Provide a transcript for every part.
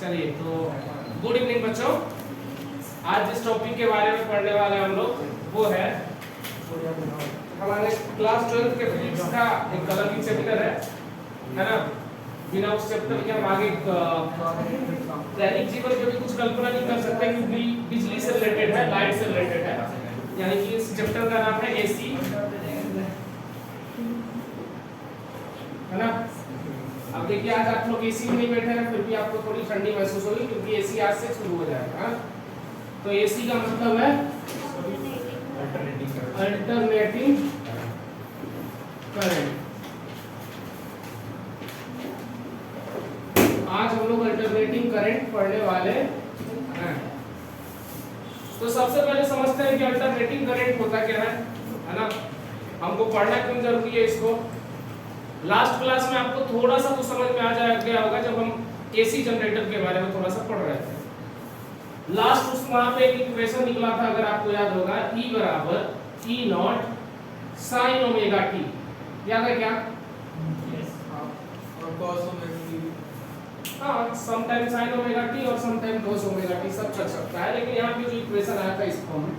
चलिए तो good evening बच्चों। आज जिस टॉपिक के बारे में पढ़ने वाले हम लोग वो है हमारे क्लास 12 के फिजिक्स का एक अलग ही चैप्टर है ना। बिना उस चैप्टर के हम आगे दैनिक जीवन में भी कुछ कल्पना नहीं कर सकते क्योंकि बिजली से रिलेटेड है, लाइट से रिलेटेड है। यानी कि इस चैप्टर का नाम है एसी, है ना। अब देखिए आज आप लोग एसी में नहीं बैठे हैं फिर भी आपको थोड़ी ठंडी महसूस होगी क्योंकि एसी आज से शुरू हो जाएगा। तो एसी का मतलब है अल्टरनेटिंग करंट। आज हम लोग अल्टरनेटिंग करंट पढ़ने वाले हैं। तो सबसे पहले समझते हैं कि अल्टरनेटिंग करंट होता क्या है ना। हमको पढ़ना क्यों जरूरी है इसको। लास्ट क्लास में आपको थोड़ा सा तो समझ में आ गया होगा जब हम एसी जनरेटर के बारे में थोड़ा सा पढ़ रहे थे। लास्ट उस वहां पे एक इक्वेशन निकला था, अगर आपको याद होगा, E बराबर E not sine omega T. याद है क्या? और cos ओमेगा टी। हाँ, समटाइम साइन ओमेगा टी और समटाइम cos ओमेगा टी सब चल सकता है, लेकिन यहाँ पे जो इक्वेशन आया था इस फॉर्म में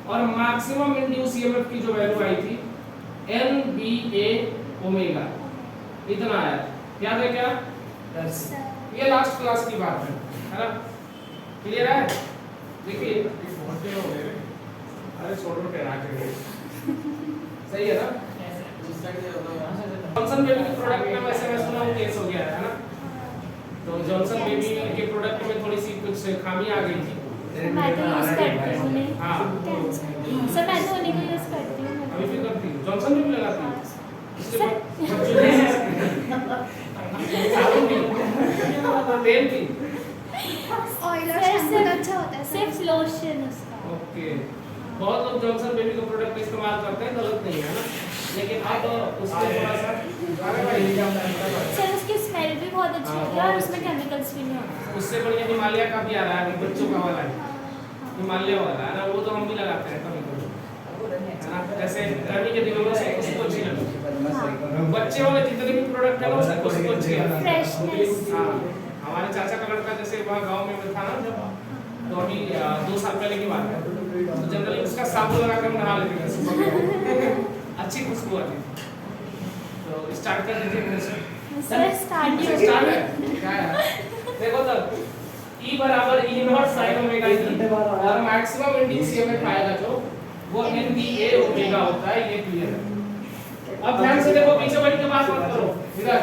और मैक्सिमम इंड्यूस ईएमएफ की जो वैल्यू आई थी NBA ओमेगा इतना आया। याद है क्या? ये लास्ट क्लास की बात है ना। क्लियर है? देखिए अरे छोड़ो टेढ़ा के सही है ना। जॉनसन बेबी के प्रोडक्ट में वैसे मैं सुना हूं केस हो गया है ना। तो जॉनसन बेबी के प्रोडक्ट में थोड़ी सी कुछ खामी आ गई थी। मैं तो यूज करती हूं। हाँ सर मैं तो उन्हीं को यूज करती हूं। अभी भी करती हूँ, जॉनसन बेबी लगाती हूँ। तेल भी ऑयल और शैम्पू अच्छा होता है। सिर्फ लोशन उसका। ओके, बहुत लोग जॉनसन बेबी का प्रोडक्ट इस्तेमाल करते हैं, गलत नहीं है ना। लेकिन आप उससे थोड़ा सा सर उसकी स्मेल भी बहुत अच्छी होती है और उसमें केमिकल्स भी नहीं होते। उससे बढ़िया हिमालय का भी आ रहा है, बच्चों का वाला है, हिमालय वाला है ना। वो तो हम भी लगाते हैं कभी कभी, है ना। जैसे गर्मी के दिनों में उसको अच्छी लगती है। बच्चे वाले जितने भी प्रोडक्ट है ना उसको अच्छी लगती है। फ्रेशनेस। हाँ, हमारे चाचा का लड़का जैसे वहाँ गांव में था ना जब, तो अभी 2 साल पहले की बात है, तो जनरली उसका साबुन लगा कर नहा लेते थे सुबह, अच्छी खुशबू आती थी। तो स्टार्ट कर दीजिए सर स्टार्ट है क्या है। देखो तब E बराबर E not sine omega T और मैक्सिमम इंड्यूस ईएमएफ आएगा जो वो NBA ओमेगा होता है। ये क्लियर है। अब ध्यान से देखो, पीछे बैठ के बात मत करो इधर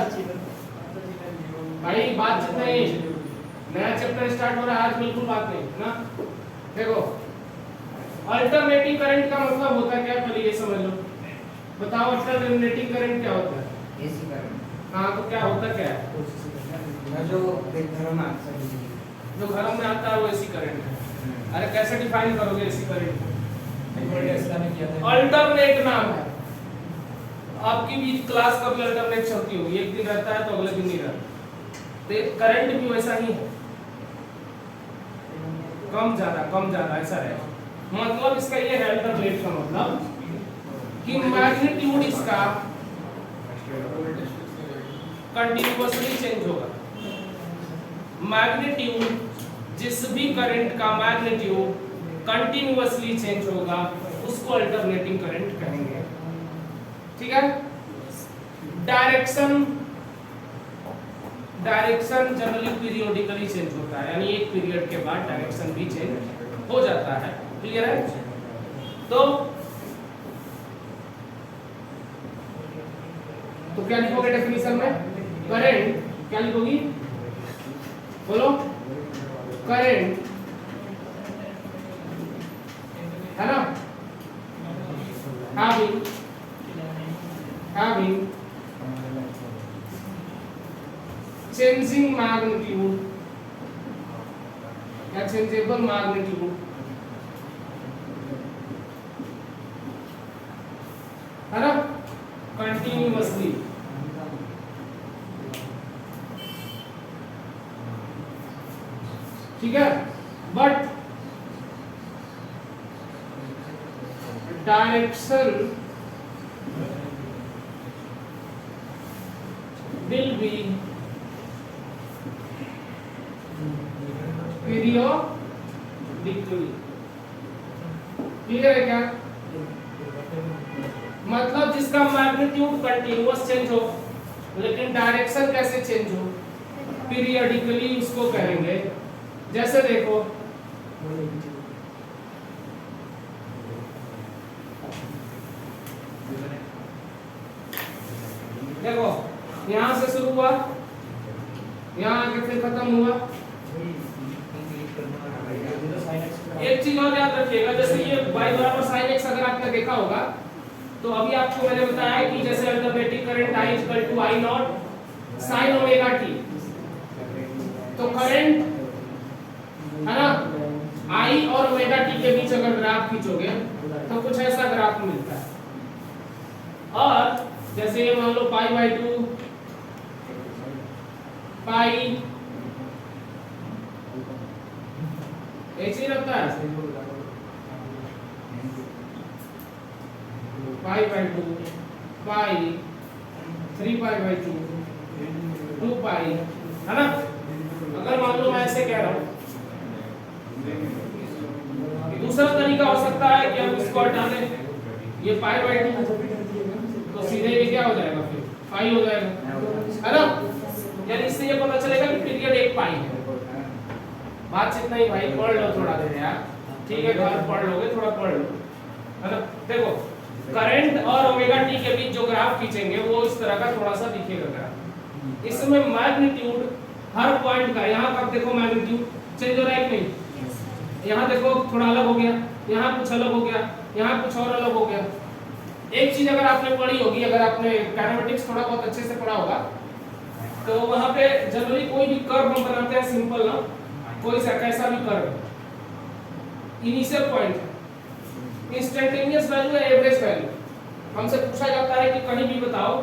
भाई, बातचीत नहीं। नया चैप्टर स्टार्ट हो रहा है आज, बिल्कुल बात नहीं ना। देखो अल्टरनेटिंग करंट का मतलब होता है क्या, पहले ये समझ लो। बताओ अल्टरनेटिंग करंट क्या होता है? AC current. हाँ, तो क्या होता क्या है? जो घरों में आता है, जो घरों में आता है वो एसी करंट है। अरे कैसे डिफाइन करोगे एसी करंट को? अल्टरनेट नाम है। आपकी भी क्लास कभी अल्टरनेट चलती होगी, एक दिन रहता है तो अगले दिन नहीं रहता। तो करंट भी वैसा ही है, कम ज्यादा ऐसा है। मतलब इसका ये है अल्टरनेट का मतलब कि मैग्नीट्यूड इसका कंटिन्यूअसली चेंज होगा। मैग्नीट्यूड, जिस भी करंट का मैग्नीट्यूड कंटिन्यूअसली चेंज होगा उसको अल्टरनेटिंग करंट कहेंगे। ठीक है। डायरेक्शन जनरली पीरियोडिकली चेंज होता है, यानी एक पीरियड के बाद डायरेक्शन भी चेंज हो जाता है। क्लियर है? तो क्या लिखोगे डेफिनेशन में? करंट क्या लिखोगी? बोलो। करंट है ना, having changing magnitude या changeable magnitude, है ना, continuously। ठीक है। But direction will be periodically. Clear है क्या? मतलब जिसका मैग्नीट्यूड कंटीन्यूअस चेंज हो लेकिन डायरेक्शन कैसे चेंज हो, पीरियडिकली उसको कहेंगे। जैसे देखो देखो यहां से शुरू हुआ, यहां आके फिर खत्म हुआ। एक चीज और याद रखिएगा, जैसे ये y बराबर sin x अगर आपने देखा होगा तो अभी आपको मैंने बताया कि जैसे alternating current I equal to I naught sin omega t, तो करंट है ना I और ओमेगा t के बीच अगर ग्राफ खींचोगे तो कुछ ऐसा ग्राफ मिलता है। और जैसे ये मान लो पाई बाई 2 पाई ऐसे ही रहता है, pi by 2 pi 3 pi by 2 2 पाई, है ना। अगर मान लो मैं ऐसे कह रहा हूं, दूसरा तरीका हो सकता है कि हम इसको हटा दें, ये पाई बाई 2 तो सीधे ये क्या हो जाएगा, फिर पाई हो जाएगा, है ना। यानी इससे ये पता चलेगा कि पीरियड एक पाई है। बातचीत नहीं भाई, पढ़ लो थोड़ा देर यार, ठीक है, घर पढ़ लोगे, थोड़ा पढ़ लो, है ना। देखो करंट और ओमेगा टी के बीच जो ग्राफ खींचेंगे वो इस तरह का थोड़ा सा दिखेगा ग्राफ। इसमें मैग्नीट्यूड हर पॉइंट का, यहाँ पर देखो मैग्नीट्यूड चेंज हो रहा है कि नहीं, यहाँ देखो थोड़ा अलग हो गया, यहाँ कुछ अलग हो गया, यहाँ कुछ और अलग हो गया। एक चीज अगर आपने पढ़ी होगी, अगर आपने काइनेमेटिक्स थोड़ा बहुत अच्छे से पढ़ा होगा तो वहां पे जनरली कोई भी कर्व हम बनाते हैं सिंपल ना, कोई सा कैसा भी curve, initial point instantaneous value या एवरेज वैल्यू हमसे पूछा जाता है कि कहीं भी बताओ,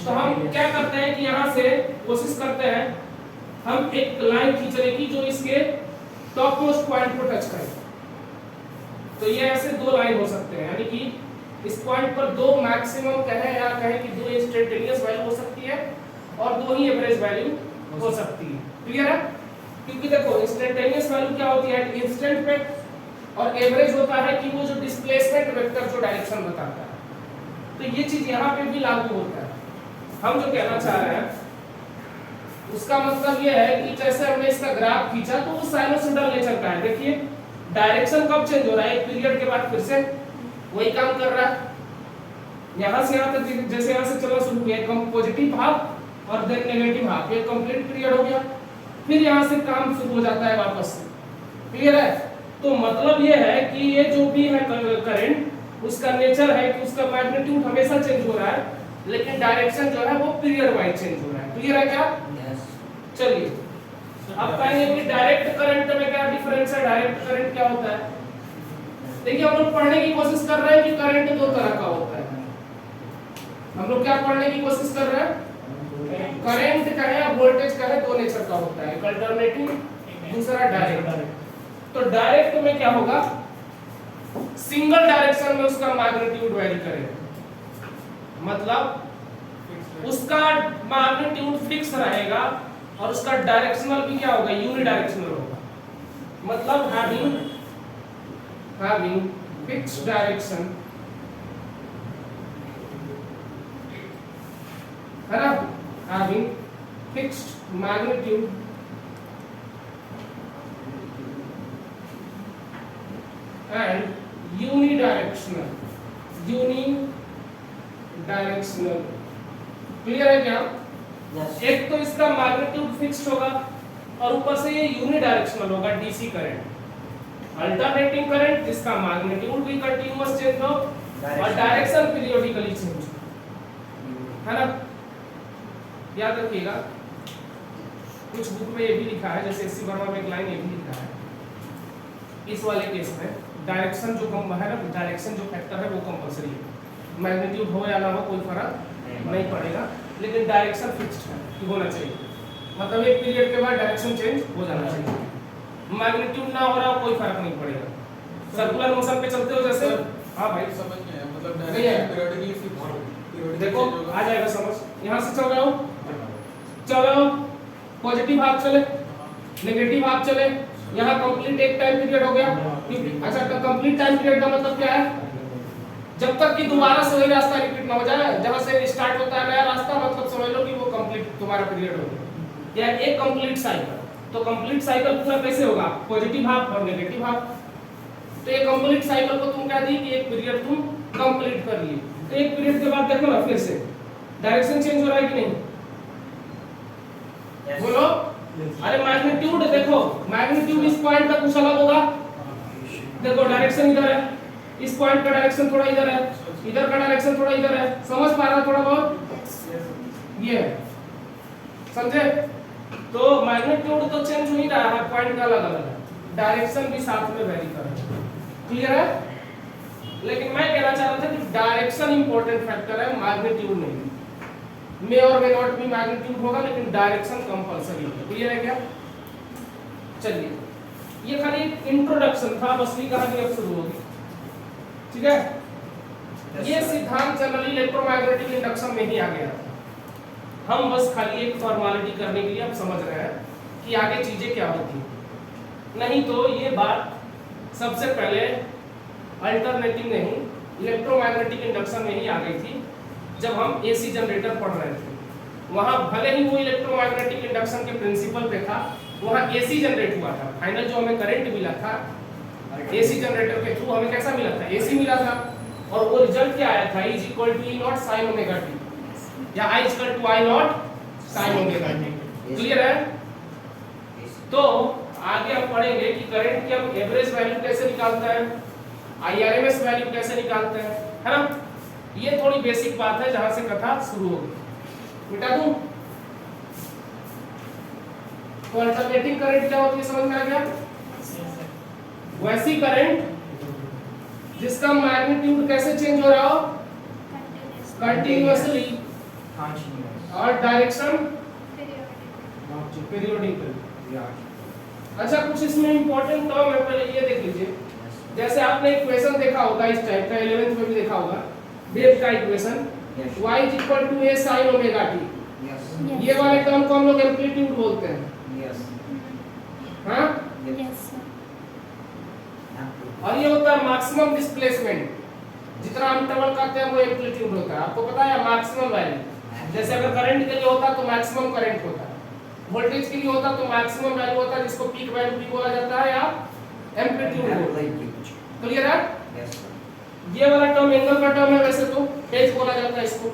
तो हम क्या करते हैं कि यहाँ से कोशिश करते हैं हम एक लाइन खींचने की जो इसके टॉप मोस्ट पॉइंट को टच करे। तो ये ऐसे दो लाइन हो सकते हैं, यानी कि इस पॉइंट पर दो मैक्सिमम कहें या कहें कि दो इंस्टेंटेनियस वैल्यू हो सकती है और दो ही एवरेज वैल्यू हो सकती है। क्लियर है? क्योंकि देखो इंस्टेंटेनियस वैल्यू क्या होती है, इंस्टेंट पे, और एवरेज होता है कि वो जो डिस्प्लेसमेंट वेक्टर जो डायरेक्शन बताता है। तो ये चीज यहाँ पे भी लागू होता है। हम जो कहना चाह रहे हैं उसका मतलब ये है कि जैसे हमने इसका ग्राफ खींचा तो वो साइनोसॉइडल नेचर का है। देखिए डायरेक्शन कब चेंज हो रहा है, एक पीरियड के बाद फिर से वही काम कर रहा है। यहाँ से यहाँ तक जैसे यहाँ से चलना शुरू किया, पॉजिटिव भाग और देन नेगेटिव भाग, ये कंप्लीट पीरियड हो गया, फिर यहाँ से काम शुरू हो जाता है वापस से। क्लियर है? तो मतलब ये है कि ये जो भी है करंट, उसका नेचर है कि उसका मैग्नीट्यूड हमेशा चेंज हो रहा है लेकिन डायरेक्शन जो है वो पीरियड वाइज चेंज हो रहा है। क्लियर है क्या? चलिए अब कहेंगे कि डायरेक्ट करंट में क्या डिफरेंस है, डायरेक्ट करंट क्या होता है। देखिए हम लोग पढ़ने की कोशिश कर रहे हैं कि करंट दो तरह का होता है। हम लोग क्या पढ़ने की कोशिश कर रहे हैं, करंट कहे या वोल्टेज कहे, दो नेचर का होता है, एक अल्टरनेटिंग दूसरा डायरेक्ट। तो डायरेक्ट में क्या होगा, सिंगल डायरेक्शन में उसका मैग्नीट्यूड वेरी करेगा, मतलब उसका मैग्नीट्यूड फिक्स रहेगा और उसका डायरेक्शनल भी क्या होगा, यूनिडायरेक्शनल होगा। मतलब having fixed direction, है ना, having fixed magnitude and unidirectional। Clear है क्या? एक तो इसका मैग्नीट्यूड फिक्स्ड होगा और ऊपर से ये यूनिडायरेक्शनल होगा, डीसी करंट। अल्टरनेटिंग करंट जिसका मैग्नीट्यूड भी कंटीन्यूअस चेंज हो और डायरेक्शन पीरियोडिकली चेंज हो, है ना। याद रखिएगा कुछ बुक में ये भी लिखा है, जैसे एससी वर्मा में एक लाइन ये भी लिखा है, इस वाले केस में डायरेक्शन जो कम है ना, डायरेक्शन जो फैक्टर है वो कंपलसरी है, मैग्नीट्यूड हो या ना हो कोई फर्क नहीं पड़ेगा, लेकिन डायरेक्शन फिक्स्ड है कि होना चाहिए। मतलब एक पीरियड के बाद डायरेक्शन चेंज हो जाना चाहिए, मैग्नीट्यूड ना हो रहा हो कोई फर्क नहीं पड़ेगा। सर्कुलर मोशन पे चलते हो जैसे, हाँ भाई समझ में आया, मतलब डायरेक्शन पीरियडिकली फिक्स्ड, देखो आ जाएगा समझ। यहाँ से चल रहा हूँ, चलो पॉजिटिव भाग चले, नेगेटिव हाफ चले, यहाँ कंप्लीट एक टाइम पीरियड हो गया क्योंकि अच्छा तो कंप्लीट टाइम पीरियड का मतलब क्या है, जब तक कि दोबारा से वही रास्ता रिपीट ना हो जाए, जहां से स्टार्ट होता है नया रास्ता, मतलब समझ लो कि वो कंप्लीट तुम्हारा पीरियड हो गया, या एक कंप्लीट साइकिल। तो कंप्लीट साइकिल पूरा कैसे होगा, पॉजिटिव हाफ और नेगेटिव हाफ। तो ये कंप्लीट साइकिल को तुम कह दी कि एक पीरियड तुम कंप्लीट कर ली, तो एक पीरियड के बाद देखो ना फिर से डायरेक्शन चेंज हो रहा है कि नहीं, बोलो। अरे मैग्नीट्यूड देखो, मैग्नीट्यूड इस पॉइंट का कुछ अलग होगा, देखो डायरेक्शन इधर है, इस पॉइंट का डायरेक्शन थोड़ा इधर है, इधर का डायरेक्शन थोड़ा इधर है, समझ पा रहा थोड़ा बहुत ये है, समझे। तो मैग्नीट्यूड तो चेंज हो ही रहा है, पॉइंट का अलग अलग है, डायरेक्शन भी साथ में वेरी कर रहा है, क्लियर है। लेकिन मैं कहना चाह रहा था कि डायरेक्शन इंपॉर्टेंट फैक्टर है, मैग्नीट्यूड नहीं। मे और मे नॉट भी मैग्नीट्यूड होगा लेकिन डायरेक्शन कंपलसरी है, क्लियर है क्या। चलिए ये खाली इंट्रोडक्शन था, असली कहानी अब शुरू होगी, ठीक है। ये सिद्धांत जनरली इलेक्ट्रोमैग्नेटिक इंडक्शन में ही आ गया था, हम बस खाली एक फॉर्मेलिटी करने के लिए अब समझ रहे हैं कि आगे चीजें क्या होती हैं, नहीं तो ये बात सबसे पहले अल्टरनेटिव नहीं इलेक्ट्रोमैग्नेटिक इंडक्शन में ही आ गई थी, जब हम एसी जनरेटर पढ़ रहे थे। वहां भले ही वो इलेक्ट्रोमैग्नेटिक इंडक्शन के प्रिंसिपल पे था, वहां एसी जनरेट हुआ था, फाइनल जो हमें करंट मिला था एसी जनरेटर के थ्रू हमें कैसा मिला था, एसी मिला था, और वो रिजल्ट क्या आया था, E = E0 sin omega t या I = I0 sin omega t, clear है। तो आगे हम पढ़ेंगे कि करंट की हम एवरेज वैल्यू कैसे निकालते हैं, IRMS वैल्यू कैसे निकालते हैं, है ना। ये थोड़ी बेसिक बात है जहां से कथा शुरू होगी, मिटा दूं। तो अल्टरनेटिंग करंट क्या होती है समझ में आ गया, वैसी करंट जिसका मैग्नीट्यूड कैसे चेंज हो रहा हो, कंटीन्यूअसली, और डायरेक्शन पीरियोडिकली। अच्छा कुछ इसमें इंपॉर्टेंट टर्म है, पहले ये देख लीजिए। जैसे आपने इक्वेशन देखा होगा इस टाइप का, 11th में भी देखा होगा वेव का equation, y = a sin omega t, ये वाले टर्म को हम लोग एम्पलीट्यूड बोलते हैं, हाँ। और ये होता है मैक्सिमम डिस्प्लेसमेंट, जितना हम ट्रेवल करते हैं वो एम्पलीट्यूड होता है, आपको पता है मैक्सिमम वैल्यू। जैसे अगर करंट के लिए होता तो मैक्सिमम करंट होता है, वोल्टेज के लिए होता तो मैक्सिमम वैल्यू होता है, जिसको पीक वैल्यू भी बोला जाता है या एम्पलीट्यूड बोलते हैं, क्लियर है। ये वाला टर्म एंगल का टर्म है, वैसे तो फेज बोला जाता है इसको,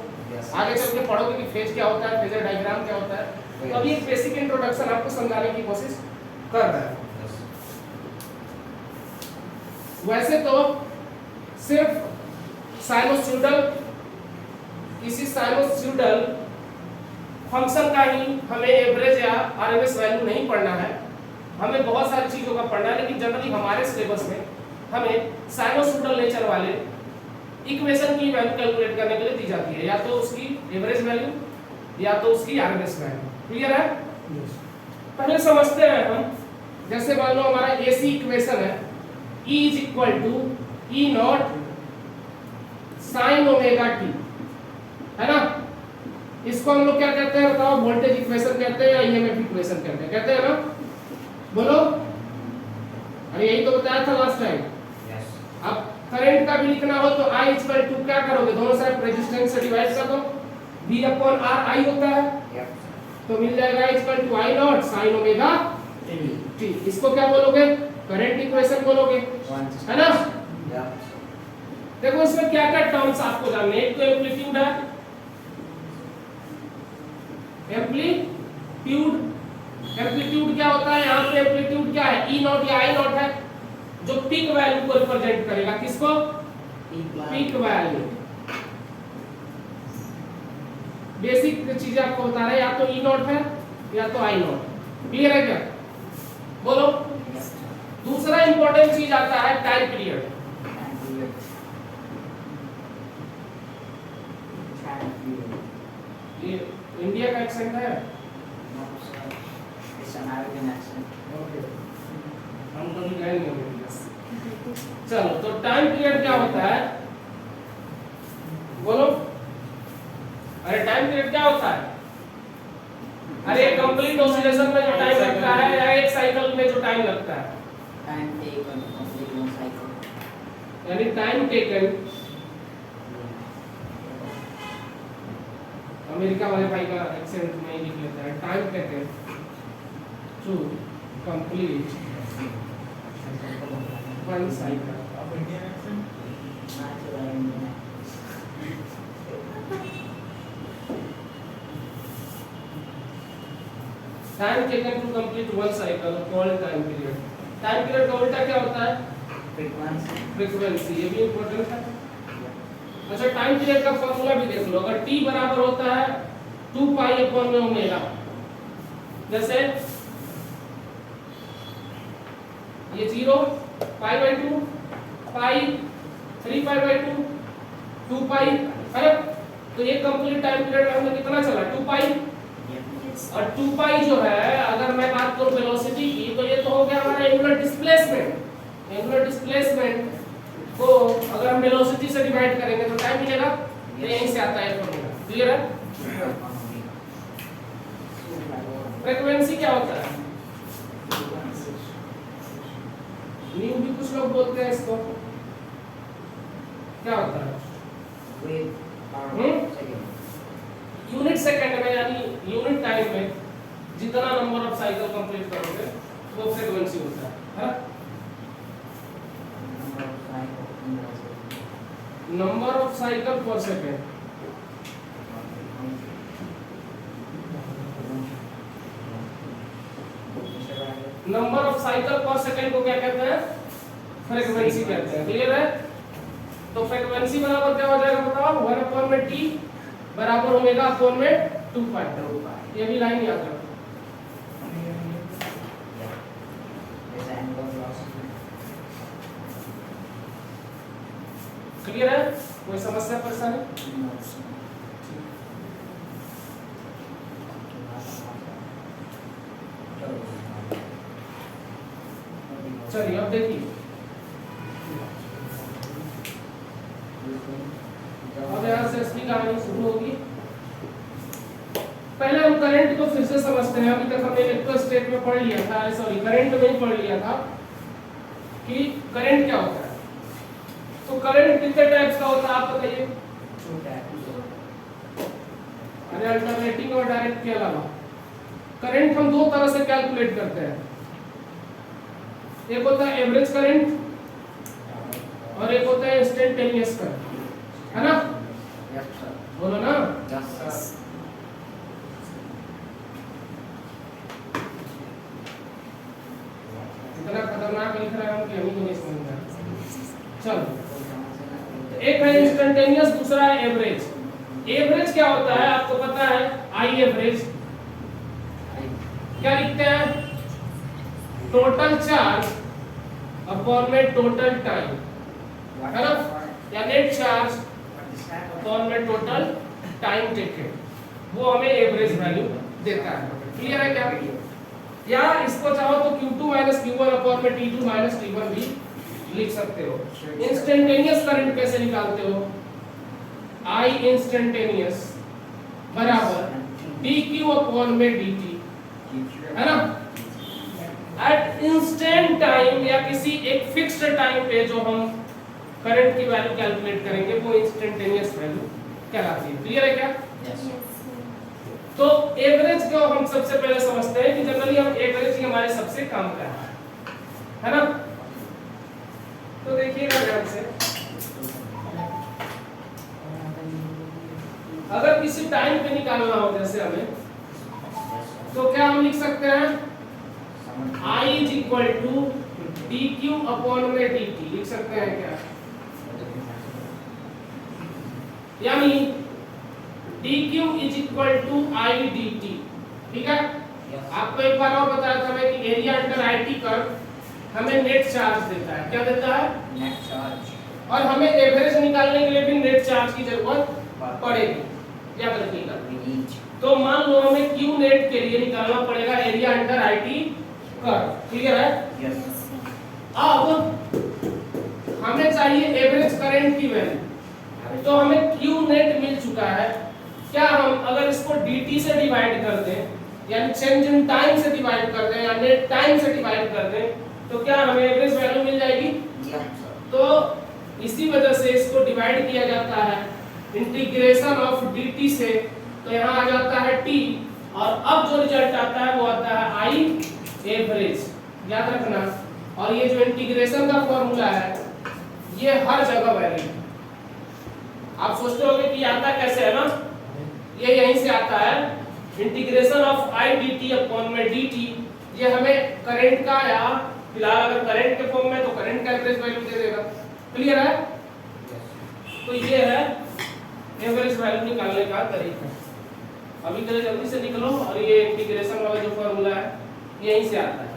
आगे चल के पढ़ोगे कि फेज क्या होता है, फेजर डायग्राम क्या होता है। तो अभी एक बेसिक इंट्रोडक्शन आपको समझाने की कोशिश कर रहा है। वैसे तो सिर्फ साइनोसॉइडल, किसी साइनोसॉइडल फंक्शन का ही हमें एवरेज या आरएमएस वैल्यू नहीं पढ़ना है, हमें बहुत सारी चीजों का पढ़ना है, लेकिन जनरली हमारे सिलेबस में हमें साइनोसॉइडल नेचर वाले इक्वेशन की वैल्यू कैलकुलेट करने के लिए दी जाती है, या तो उसकी एवरेज वैल्यू या तो उसकी आरएमएस वैल्यू, क्लियर है। पहले समझते हैं हम, जैसे मान लो हमारा एसी इक्वेशन है E = E0 sin omega t, है ना। इसको हम लोग क्या कहते हैं बताओ, वोल्टेज इक्वेशन कहते हैं या ईएमएफ इक्वेशन कहते हैं ना, बोलो। अरे यही तो बताया था लास्ट टाइम। अब करंट का भी लिखना हो तो I = क्या करोगे, दोनों साइड रेजिस्टेंस से डिवाइड कर दो, V/RI होता है, तो मिल जाएगा I = I0 sin omega t। इसको क्या बोलोगे, करंट इक्वेशन बोलोगे, है ना। देखो इसमें क्या क्या टर्म्स आपको जानने, एक तो एम्पलीट्यूड है, एम्पलीट्यूड क्या होता है, यहाँ पे एम्पलीट्यूड क्या है, E0 या I0 है, जो पीक वैल्यू को रिप्रेजेंट करेगा, किसको, पीक वैल्यू। बेसिक चीजें आपको बता रहे हैं, या तो E0 है या तो I0, क्लियर है क्या, बोलो। दूसरा इंपॉर्टेंट चीज आता है टाइम पीरियड। ये इंडिया का एक्सेंट है, हम कभी गए नहीं होंगे। चलो तो टाइम पीरियड क्या होता है, बोलो। अरे टाइम पीरियड क्या होता है, अरे कंप्लीट ऑसिलेशन में जो टाइम लगता है, या एक टाइम लगता है? Time taken complete one cycle, यानी टाइम टेकन, अमेरिका वाले भाई का एक्सेंट में ही लिख लेता है, time taken to complete one cycle. अब इंडियन एक्सेंट मैच हो रहा है इंडिया में। Time taken to complete one cycle called time period. Time period का उल्टा क्या होता है? Frequency, frequency. ये भी इंपॉर्टेंट है। अच्छा, टाइम पीरियड का फॉर्मूला भी देख लो। अगर t बराबर होता है 2 पाई अपॉन में ओमेगा, जैसे ये 0 pi by 2 pi 3 pi by 2 2 पाई है। तो ये कंप्लीट टाइम पीरियड में हमने कितना चला? 2 पाई। और 2 पाई जो है, अगर मैं बात करूं वेलोसिटी की, तो ये तो हो गया हमारा एंगुलर डिस्प्लेसमेंट। एंगुलर डिस्प्लेसमेंट को अगर हम वेलोसिटी से डिवाइड करेंगे तो टाइम मिलेगा। ये यहीं से आता है फॉर्मूला। क्लियर है? फ्रीक्वेंसी क्या होता है? न्यू भी कुछ लोग बोलते हैं इसको। क्या होता है? यूनिट सेकंड में, यानी यूनिट टाइम में जितना नंबर ऑफ साइकिल कंप्लीट करोगे वो फ्रीक्वेंसी होता है। नंबर ऑफ साइकिल पर सेकंड। नंबर ऑफ साइकिल पर सेकंड को क्या कहते हैं? फ्रीक्वेंसी कहते हैं। क्लियर है? तो फ्रीक्वेंसी बराबर क्या हो जाएगा बताओ? 1 अपॉन में t बराबर ओमेगा अपॉन में 2 पाई। ये भी लाइन याद रखो। क्लियर है? कोई समस्या परेशानी? चलिए अब देखिए, अब यहाँ से असली कहानी शुरू होगी। पहले हम करंट को फिर से समझते हैं। अभी तक हमने इलेक्ट्रोस्टैटिक में पढ़ लिया था, सॉरी करंट में ही पढ़ लिया था कि करंट क्या होता है। तो करंट कितने टाइप्स का होता है आप बताइए? अरे अल्टरनेटिंग और डायरेक्ट के अलावा करंट हम दो तरह से कैलकुलेट करते हैं। एक होता है एवरेज करंट और एक होता है इंस्टेंटेनियस करंट, है ना? बोलो ना। इतना खतरनाक लिख रहे हैं हम कि हम ही नहीं समझ रहे। चलो, एक है इंस्टेंटेनियस, दूसरा है एवरेज। एवरेज क्या होता है आपको पता है? आई एवरेज क्या लिखते हैं? टोटल चार्ज अपॉन में टोटल टाइम, है ना? या नेट चार्ज अपॉन में टोटल टाइम टेकन, वो हमें एवरेज वैल्यू देता है। क्लियर है क्या? या इसको चाहो तो Q2 Q1 अपॉन में T2 T1 भी लिख सकते हो। इंस्टेंटेनियस करंट कैसे निकालते हो? I इंस्टेंटेनियस बराबर dq अपॉन में dt, है ना? एट इंस्टेंट टाइम या किसी एक फिक्स्ड टाइम पे जो हम करंट की वैल्यू कैलकुलेट करेंगे वो इंस्टेंटेनियस वैल्यू कहलाती है। क्लियर है क्या? तो एवरेज को हम सबसे पहले समझते हैं कि जनरली हम एवरेज ही हमारे सबसे कम का है ना? तो देखिएगा ध्यान से, अगर किसी टाइम पे निकालना हो जैसे हमें, तो क्या हम लिख सकते हैं? I is equal to dq upon में dt लिख सकते हैं क्या? यानी dq is equal to I dt। ठीक है? आपको एक बार और बताया था मैं कि एरिया अंडर IT कर्व हमें नेट चार्ज देता है। क्या देता है? Net charge. और हमें एवरेज निकालने के लिए भी नेट चार्ज की जरूरत पड़ेगी। याद रखिएगा। तो मान लो हमें Q नेट के लिए निकालना पड़ेगा area under IT curve. Clear है? यस। अब हमें चाहिए एवरेज करंट की वैल्यू। तो हमें Q नेट मिल चुका है। क्या हम अगर इसको dt से डिवाइड कर दें यानी चेंज इन टाइम से डिवाइड कर दें या नेट टाइम से डिवाइड कर दें तो क्या हमें एवरेज वैल्यू मिल जाएगी। तो इसी वजह से इसको डिवाइड किया जाता है इंटीग्रेशन ऑफ dt से, तो यहाँ आ जाता है t और अब जो रिजल्ट आता है वो आता है i एवरेज, याद रखना। और ये जो इंटीग्रेशन का फॉर्मूला है ये हर जगह वैलिड है। आप सोचते होंगे कि आता कैसे है ना, ये यहीं से आता है integration of i dt upon में dt, ये हमें करंट का या फिलहाल अगर करंट के फॉर्म में तो करंट का एवरेज वैल्यू दे देगा। क्लियर है? तो ये है एवरेज वैल्यू निकालने का तरीका। अभी तो जल्दी से निकलो, और ये इंटीग्रेशन वाला जो फॉर्मूला है यहीं से आता है।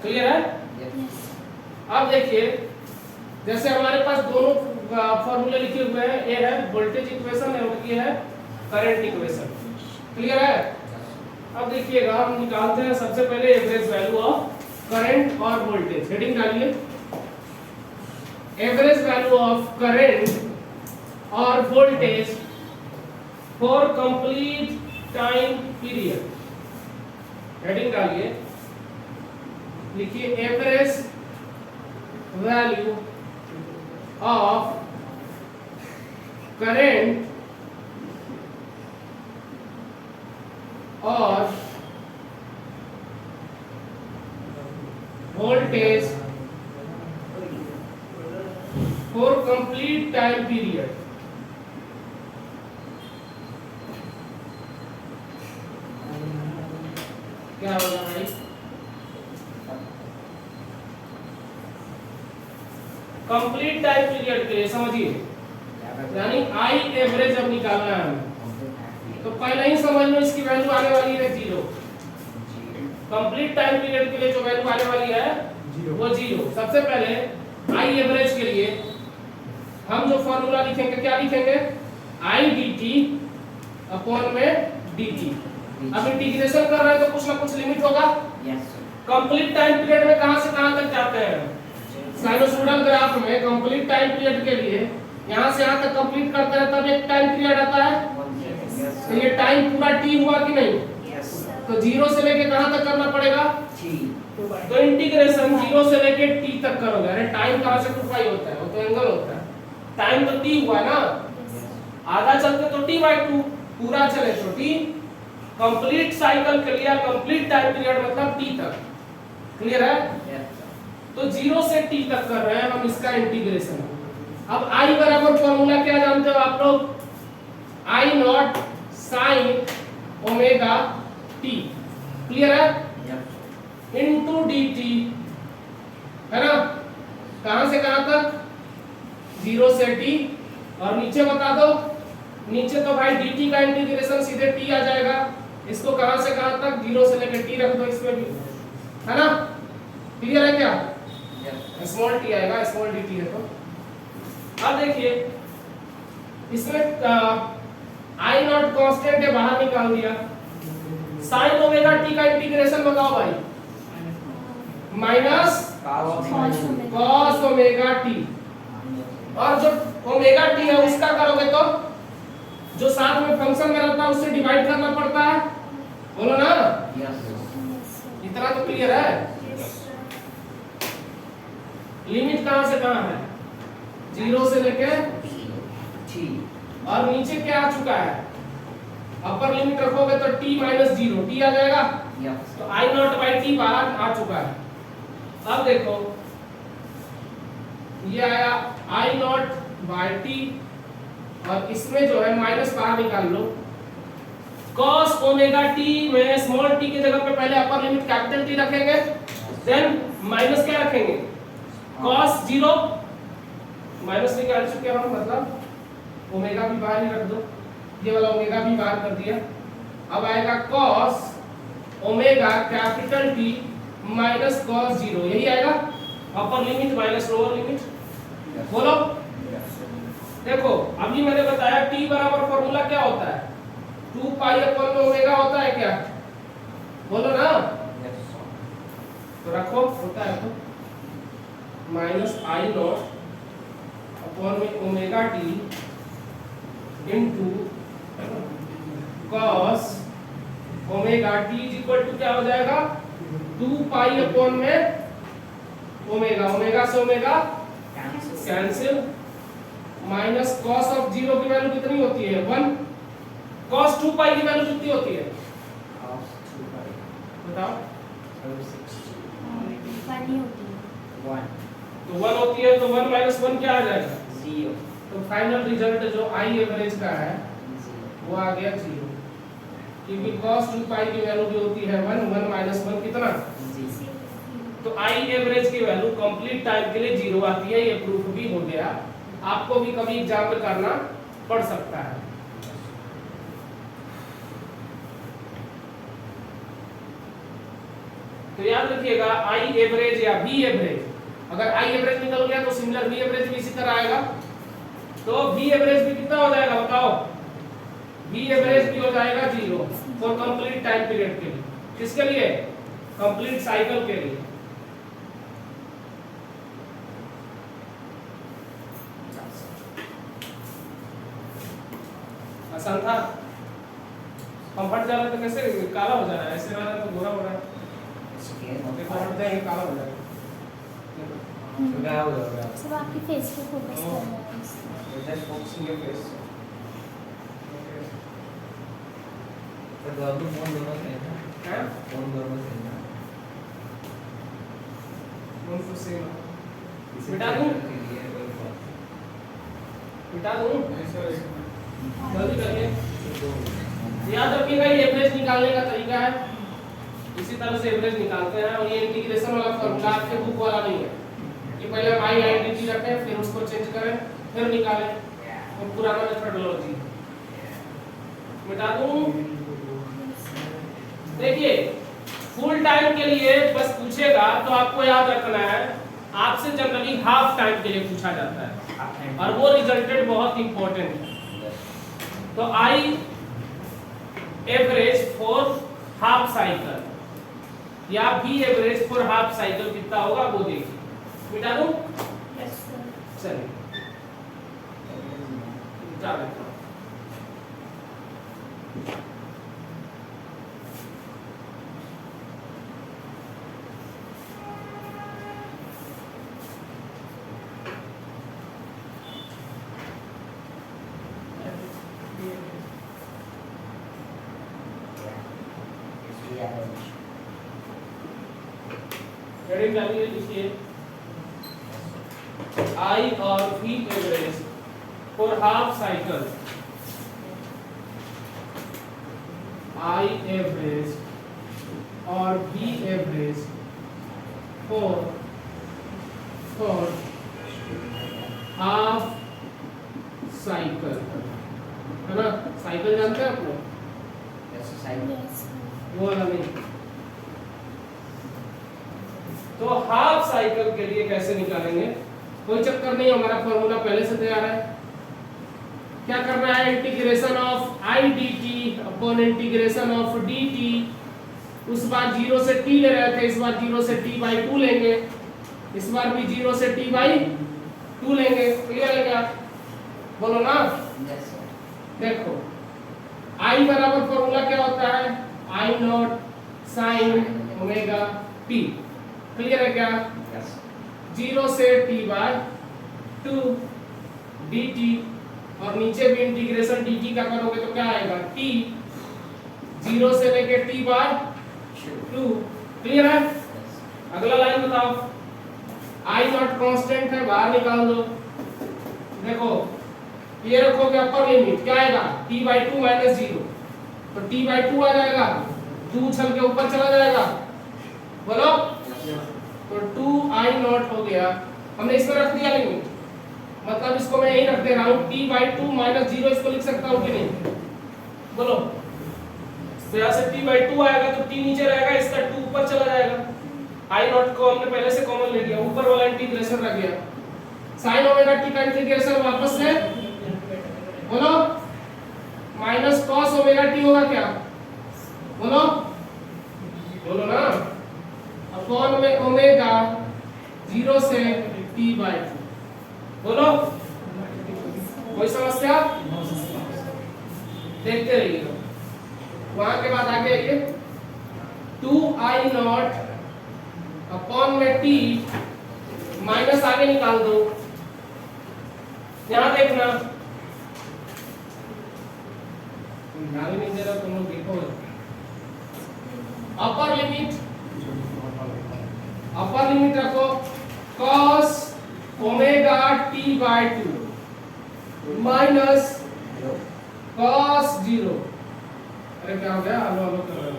क्लियर है? अब देखिए जैसे हमारे पास दोनों फॉर्मूले लिखे हुए हैं, ये है वोल्टेज इक्वेशन और ये है करंट इक्वेशन। क्लियर है? अब देखिएगा हम निकालते हैं सबसे पहले एवरेज वैल्यू ऑफ करंट और वोल्टेज। हेडिंग डालिए एवरेज वैल्यू ऑफ करंट और voltage for complete time period. Heading डालिए, लिखिए एवरेज वैल्यू ऑफ करंट और voltage for complete time period. क्या होगा भाई? कंप्लीट टाइम पीरियड के लिए समझिए, यानी आई एवरेज अब निकालना है हमें, तो पहले ही समझ लो इसकी वैल्यू आने वाली है 0। कंप्लीट टाइम पीरियड के लिए जो वैल्यू आने वाली है वो 0। सबसे पहले आई एवरेज के लिए हम जो फॉर्मूला लिखेंगे, क्या लिखेंगे? आई dt अपॉन में dt। अब इंटीग्रेशन कर रहे हैं तो कुछ ना कुछ लिमिट होगा। कंप्लीट टाइम पीरियड में कहां से कहां तक जाते हैं? साइनसोइडल ग्राफ में कंप्लीट टाइम पीरियड के लिए यहां से यहां तक कंप्लीट करते हैं तब एक टाइम पीरियड आता है। तो ये टाइम पूरा t हुआ कि नहीं? तो 0 से लेके कहां तक करना पड़ेगा? तो इंटीग्रेशन 0 से लेके t तक करोगे। अरे टाइम कहां से 2 पाई होता है? वो तो एंगल होता है। टाइम तो t हुआ ना, आधा चलते तो t/2, पूरा चले तो t। कंप्लीट साइकिल के लिए कंप्लीट टाइम पीरियड मतलब t तक। क्लियर है? तो 0 से t तक कर रहे हैं हम इसका इंटीग्रेशन। अब i बराबर फॉर्मूला क्या जानते हो आप लोग? I not sine omega t। Clear है? इनटू dt, है ना? कहां से कहां तक? 0 से t। और नीचे बता दो, नीचे तो भाई dt का इंटीग्रेशन सीधे t आ जाएगा। इसको कहां से कहां तक? 0 से लेकर t रख दो इसमें भी, है ना? क्लियर है क्या? स्मॉल t आएगा, स्मॉल dt है। तो अब देखिए इसमें आई नॉट कांस्टेंट है, बाहर निकाल दिया। साइन ओमेगा t का इंटीग्रेशन बताओ भाई, माइनस कॉस ओमेगा t। और जो ओमेगा t है उसका करोगे तो जो साथ में फंक्शन में रहता है उससे डिवाइड करना पड़ता है। बोलो ना, इतना तो क्लियर है। लिमिट कहां से कहां है? 0 से लेके t। और नीचे क्या आ चुका है? अपर लिमिट रखोगे तो t - 0 t आ जाएगा। तो i नॉट बाई t बाहर आ चुका है। अब देखो ये आया i नॉट बाई t, और इसमें जो है माइनस बाहर निकाल लो। cos ओमेगा t में स्मॉल t की जगह पे पहले अपर लिमिट कैपिटल T रखेंगे, देन माइनस क्या रखेंगे? cos 0 माइनस निकाल चुके हम, मतलब ओमेगा भी बाहर ही रख दो, ये वाला ओमेगा भी बाहर कर दिया। अब आएगा cos omega capital T minus cos 0, यही आएगा upper limit minus lower limit. बोलो, देखो अभी मैंने बताया t बराबर फॉर्मूला क्या होता है? 2 पाई अपॉन में ओमेगा होता है क्या? बोलो ना, तो रखो, होता है तो माइनस आई नॉट अपॉन में omega t into cos omega t is equal to क्या हो जाएगा 2 पाई अपॉन में ओमेगा, ओमेगा से omega cancel, minus cos of 0 की वैल्यू कितनी होती है 1, कॉस 2 पाई की वैल्यू कितनी होती है बताओ। फनी होती है। तो 1 होती है, तो 1 माइनस 1 क्या आ जाएगा 0 तो फाइनल रिजल्ट जो आई एवरेज का है वो आ गया 0, क्योंकि cos 2 पाई की वैल्यू जो होती है 1, 1 माइनस 1 कितना, तो आई एवरेज की वैल्यू कंप्लीट टाइम के लिए 0 आती है। ये प्रूफ भी हो गया, आपको भी कभी एग्जाम में करना पड़ सकता है। तो याद रखिएगा आई एवरेज या बी एवरेज, अगर आई एवरेज निकल गया तो सिमिलर बी एवरेज भी इसी तरह आएगा। तो बी एवरेज भी कितना हो जाएगा बताओ, बी एवरेज भी हो जाएगा 0 फॉर कंप्लीट टाइम पीरियड के लिए। किसके लिए, कंप्लीट साइकिल के लिए। आसान था, हम फट जा रहा है तो कैसे काला हो जा रहा है, ऐसे रहा है तो गोरा हो रहा है, देखो हट जाएंगे काला हो जाएगा। सब आपके फेस पे फोकस कर रहा है। Just focusing your face. तो दोनों फोन दोनों से है हैं फोन दोनों से है कौन सा सेम मिटा दूं, मिटा दूं जल्दी करिए। याद रखिएगा ये एवरेज निकालने का तरीका है, इसी तरह से एवरेज निकालते हैं। और ये इंटीग्रेशन वाला फॉर्मूला आपके बुक वाला नहीं है कि पहले y आइडेंटिटी रखें फिर उसको चेंज करें फिर निकालें, और पुराना मेथडोलॉजी मिटा दूं। देखिए फुल टाइम के लिए बस पूछेगा तो आपको याद रखना है, आपसे जनरली हाफ टाइम के लिए पूछा जाता है और वो रिजल्टेड बहुत इंपॉर्टेंट है। तो I average for half cycle या बी एवरेज फॉर हाफ साइकिल कितना होगा वो देखिए। मिटा दूं, यस सर। चलिए मिटा देता हूं। हेडिंग डालिए, लिखिए आई और V average for half cycle, I average और V average for half cycle, है ना। साइकिल जानते हैं आप लोग, यस वो वाला नहीं। तो हाफ साइकिल के लिए कैसे निकालेंगे, कोई चक्कर नहीं, हमारा फॉर्मूला पहले से तैयार है। क्या करना है, integration of I D T upon integration of D T. उस बार 0 से t ले रहे थे, इस बार 0 से t/2 लेंगे, इस बार भी 0 से t/2 लेंगे। क्लियर है क्या, बोलो ना। देखो I बराबर फॉर्मूला क्या होता है, I not sine omega t। Clear है क्या, 0 से t/2 dt, और नीचे भी इंटीग्रेशन dt का करोगे तो क्या आएगा, t 0 से लेके t/2। क्लियर है। अगला लाइन बताओ, I नॉट कांस्टेंट है, बाहर निकाल दो। देखो ये रखोगे अपर लिमिट क्या आएगा, t/2 माइनस 0, तो t/2 आ जाएगा, 2 उछल के ऊपर चला जाएगा, बोलो। तो 2i नॉट हो गया, हमने इसमें रख दिया लिमिट, मतलब इसको मैं यही रख दे रहा हूं, t/2 माइनस 0 इसको लिख सकता हूं कि नहीं, बोलो। तो यहाँ से t/2 आएगा तो t नीचे रहेगा, इसका 2 ऊपर चला जाएगा। i नॉट को हमने पहले से कॉमन ले लिया, ऊपर वाला इंटीग्रेशन रख गया। sin ओमेगा t का इंटीग्रेशन वापस से बोलो, माइनस cos ओमेगा t होगा क्या, बोलो बोलो ना, अपॉन में ओमेगा 0 से t/2। बोलो, कोई समस्या, देखते रहिएगा। वहां के बाद आगे आइए 2i0 अपॉन में t माइनस आगे निकाल दो। यहां देखना, ध्यान नहीं दे रहा तुम लोग, देखो अपर लिमिट रखो cos omega t by 2 minus cos 0। अरे क्या हो गया, आलो आलो कर रहे हो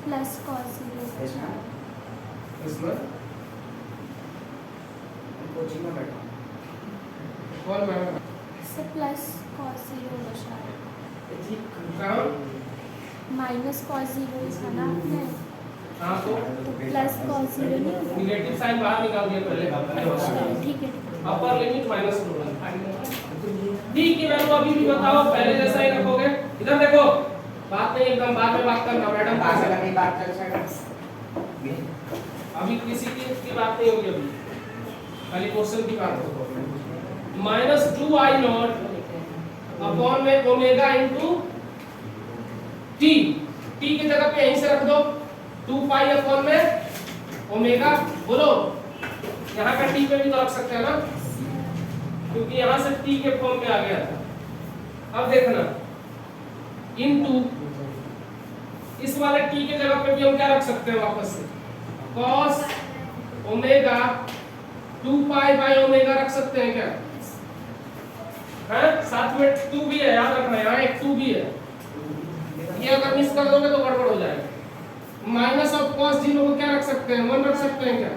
प्लस cos 0 इसमें कोचिंग में बैठा कौन मैम से प्लस cos 0 बचा है। कहाँ माइनस cos 0 था ना आपने, हाँ तो प्लस cos 0 नहीं होगा? निगेटिव साइन बाहर निकाल दिया पहले। ठीक है। अपर लिमिट माइनस डी की वैल्यू अभी भी बताओ, पहले जैसा ही रखोगे। इधर देखो, बात नहीं, एकदम बाद में बात करना मैडम, बात कर सकते। अभी किसी की बात नहीं होगी, अभी खाली क्वेश्चन की बात होगी। माइनस 2i0 अपॉन में ओमेगा इनटू टी, टी की जगह पे यहीं से रख दो 2 पाई अपॉन में ओमेगा। बोलो यहाँ का टी पे भी तो रख सकते हैं ना, क्योंकि यहाँ से टी के फॉर्म में आ गया था। अब देखना इनटू इस वाले टी के जगह पे भी हम क्या रख सकते हैं वापस से, cos omega 2 pi by omega रख सकते हैं क्या? हैं, साथ में 2 भी है, याद रखना, यहाँ एक 2 भी है। ये अगर मिस कर दोगे तो गड़बड़ हो जाएगा। माइनस ऑफ cos 0 को क्या रख सकते हैं, 1 रख सकते हैं क्या?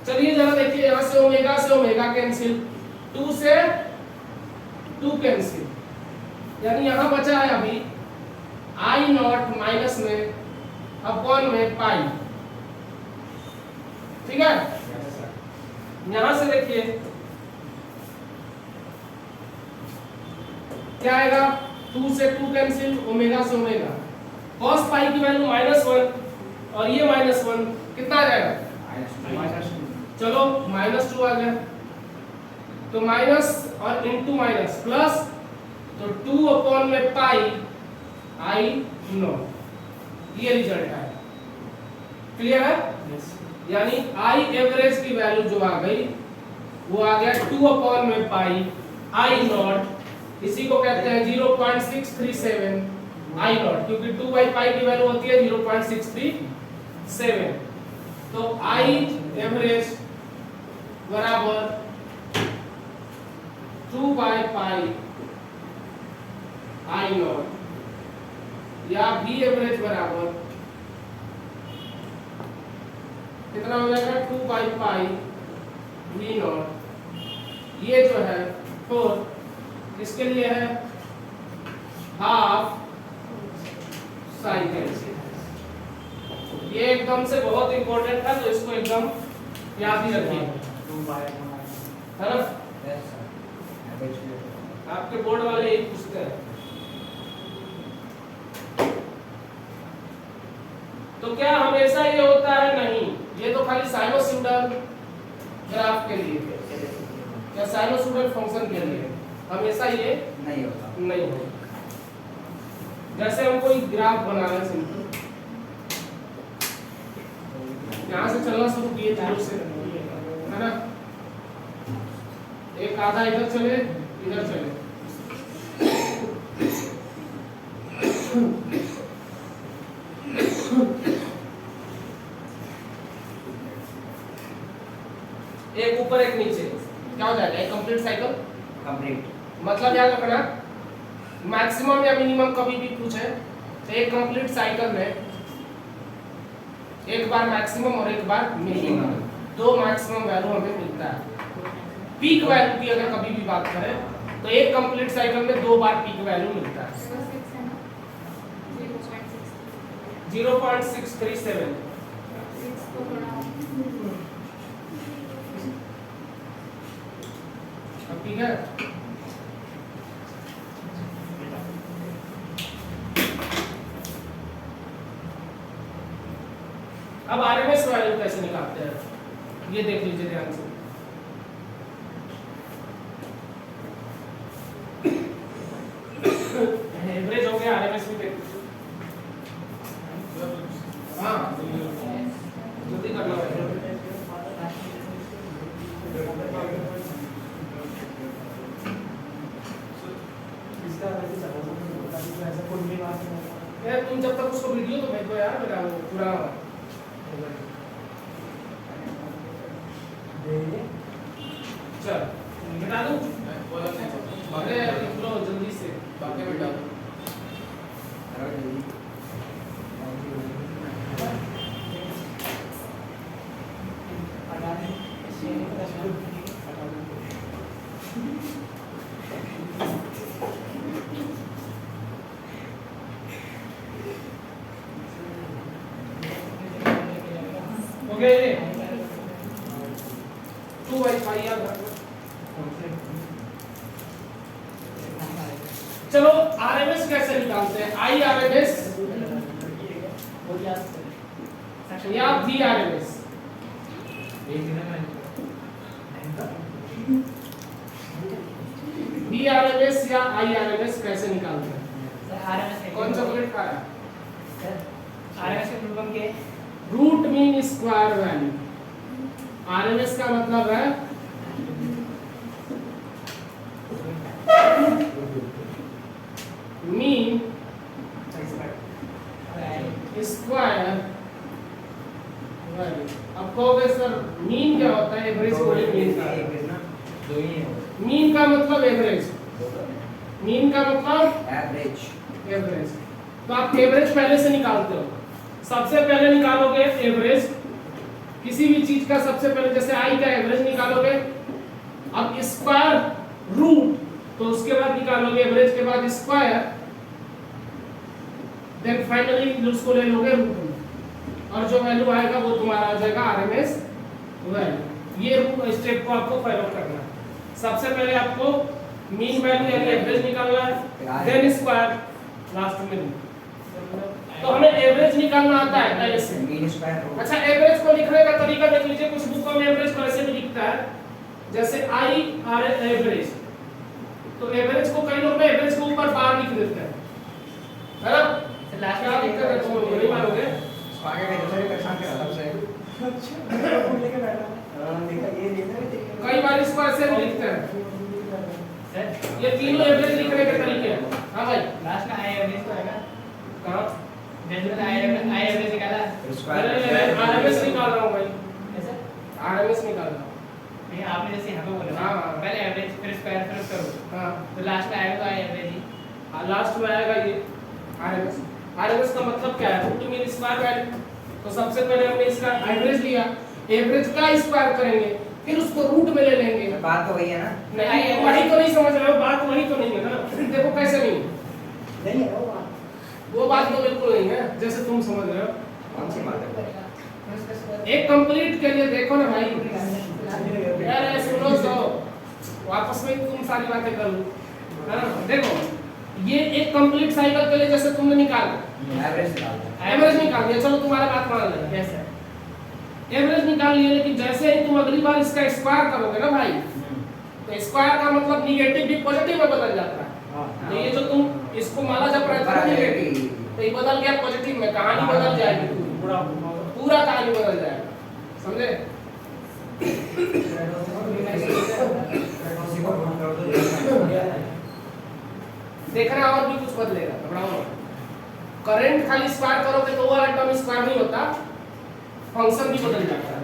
चलिए जरा देखिए, यहाँ से ओमेगा कैंसिल, 2 से 2 कैंसिल, यानी यहाँ बचा है अभी i0 माइनस में अपॉन में पाई। ठीक है, यहां से देखिए क्या आएगा, 2 से 2 कैंसिल, ओमेगा से ओमेगा, cos पाई की वैल्यू -1 और ये -1 कितना आ जाएगा? चलो -2 आ गया, तो माइनस और इनटू माइनस प्लस, तो 2 अपॉन में पाई i0, ये रिजल्ट है। क्लियर है? यानी आई एवरेज की वैल्यू जो आ गई वो आ गया 2 अपॉन में पाई i0, इसी को कहते हैं 0.637 i0, क्योंकि 2 बाई पाई की वैल्यू होती है 0.637। तो आई एवरेज बराबर 2 बाई पाई i0 या v एवरेज बराबर कितना हो जाएगा, 2 बाई पाई v0। ये जो है 4 इसके लिए है हाफ साइकिल। ये एकदम से बहुत इंपॉर्टेंट है, तो इसको एकदम याद ही रखिए, है ना? आपके बोर्ड वाले यही पूछते हैं। तो क्या हमेशा ये होता है? नहीं, ये तो खाली साइनोसॉइडल ग्राफ के लिए या साइनोसॉइडल फंक्शन के लिए, हमेशा ये नहीं होता। नहीं होगा। जैसे हम कोई ग्राफ बना रहे हैं सिंपल, यहाँ से चलना शुरू किए 0 से, है ना? एक आधा इधर चले, इधर चले, एक ऊपर एक नीचे, क्या हो जाएगा? एक कंप्लीट साइकिल कंप्लीट। मतलब याद रखना, मैक्सिमम या मिनिमम कभी भी पूछे तो एक कंप्लीट साइकिल में एक बार मैक्सिमम और एक बार मिनिमम, 2 मैक्सिमम वैल्यू हमें मिलता है। पीक वैल्यू की अगर कभी भी बात करें तो एक कंप्लीट साइकिल में 2 बार पीक वैल्यू मिलता है। 0.637। ठीक है, अब आरएमएस वैल्यू कैसे निकालते हैं ये देख लीजिए ध्यान से। एवरेज उसको वीडियो तो भेज दो यार मेरा वो पूरा चल बता दूं अरे लो जल्दी से बाकी बेटा ओके 2/5 याद रखो चलो आरएमएस कैसे निकालते हैं आई आरएमएस या वी आरएमएस वी आरएमएस या आई आरएमएस कैसे निकालते हैं कौन चॉकलेट खा रहा है आरएमएस के फुल फॉर्म क्या है root mean square value RMS का मतलब है मीन स्क्वायर वैल्यू अब कहोगे सर मीन क्या होता है एवरेज को मीन का दो ही है मीन का मतलब एवरेज मीन का मतलब एवरेज एवरेज तो आप एवरेज पहले से निकालते हो सबसे पहले निकालोगे एवरेज किसी भी चीज का सबसे पहले जैसे आई का एवरेज निकालोगे अब स्क्वायर रूट तो उसके बाद निकालोगे एवरेज के बाद स्क्वायर देन फाइनली उसको ले लोगे रूट और जो वैल्यू आएगा वो तुम्हारा आ जाएगा आरएमएस वैल्यू ये रूट स्टेप को आपको फॉलो करना है सबसे पहले आपको मीन वैल्यू यानी एवरेज निकालना है देन स्क्वायर लास्ट में रूट तो हमें एवरेज निकालना आता है पहले से मीन स्क्वायर अच्छा एवरेज को लिखने का तरीका देख लीजिए कुछ बुकों में एवरेज को ऐसे भी लिखता है जैसे आई आर एवरेज तो एवरेज को कई लोग एवरेज को ऊपर बार लिख देते हैं है ना लास्ट क्या दिक्कत है तुम नहीं मानोगे आगे के दूसरे परेशान कर रहा सबसे अच्छा लेके बैठा देखा ये देखा कई बार इसको ऐसे भी लिखते हैं सर ये तीनों एवरेज लिखने के तरीके हैं हां भाई लास्ट में आई एवरेज तो आएगा कहां जैसे आई एवरेज निकाला मैं आरएमएस निकाल रहा हूं भाई ऐसा आरएमएस निकाल रहा हूं नहीं आपने जैसे यहाँ पे बोला हाँ, ना हाँ। पहले एवरेज फिर स्क्वायर फिर करो हां तो लास्ट में आएगा तो आई एवरेज ही लास्ट में आएगा ये आरएमएस आरएमएस का मतलब क्या है रूट मीन स्क्वायर वैल्यू तो सबसे पहले हमने इसका एवरेज लिया एवरेज का स्क्वायर करेंगे फिर उसको रूट में ले लेंगे बात तो वही है ना नहीं वही तो नहीं समझ रहे हो बात वही तो नहीं है ना देखो कैसे नहीं नहीं है वो बात तो बिल्कुल नहीं है जैसे तुम समझ रहे हो कौन सी बात है एक कंप्लीट के लिए देखो ना भाई यार सुनो तो वापस में तुम सारी बातें कर लो है ना देखो ये एक कंप्लीट साइकिल के लिए जैसे तुमने निकाला एवरेज निकाल दिया चलो तुम्हारा बात मान लेंगे यस सर एवरेज निकाल लिया लेकिन जैसे ही तुम अगली बार इसका स्क्वायर करोगे ना भाई तो स्क्वायर का मतलब निगेटिव भी पॉजिटिव में बदल जाता है तो ये जो तुम इसको माला जब रहता है नेगेटिव तो ये बदल गया पॉजिटिव में कहानी बदल जाएगी पूरा कहानी बदल जाएगा समझे देखना और भी कुछ बदलेगा घबराओ करंट खाली स्क्वायर करोगे तो वो वाला टर्म स्क्वायर नहीं होता फंक्शन भी बदल जाता है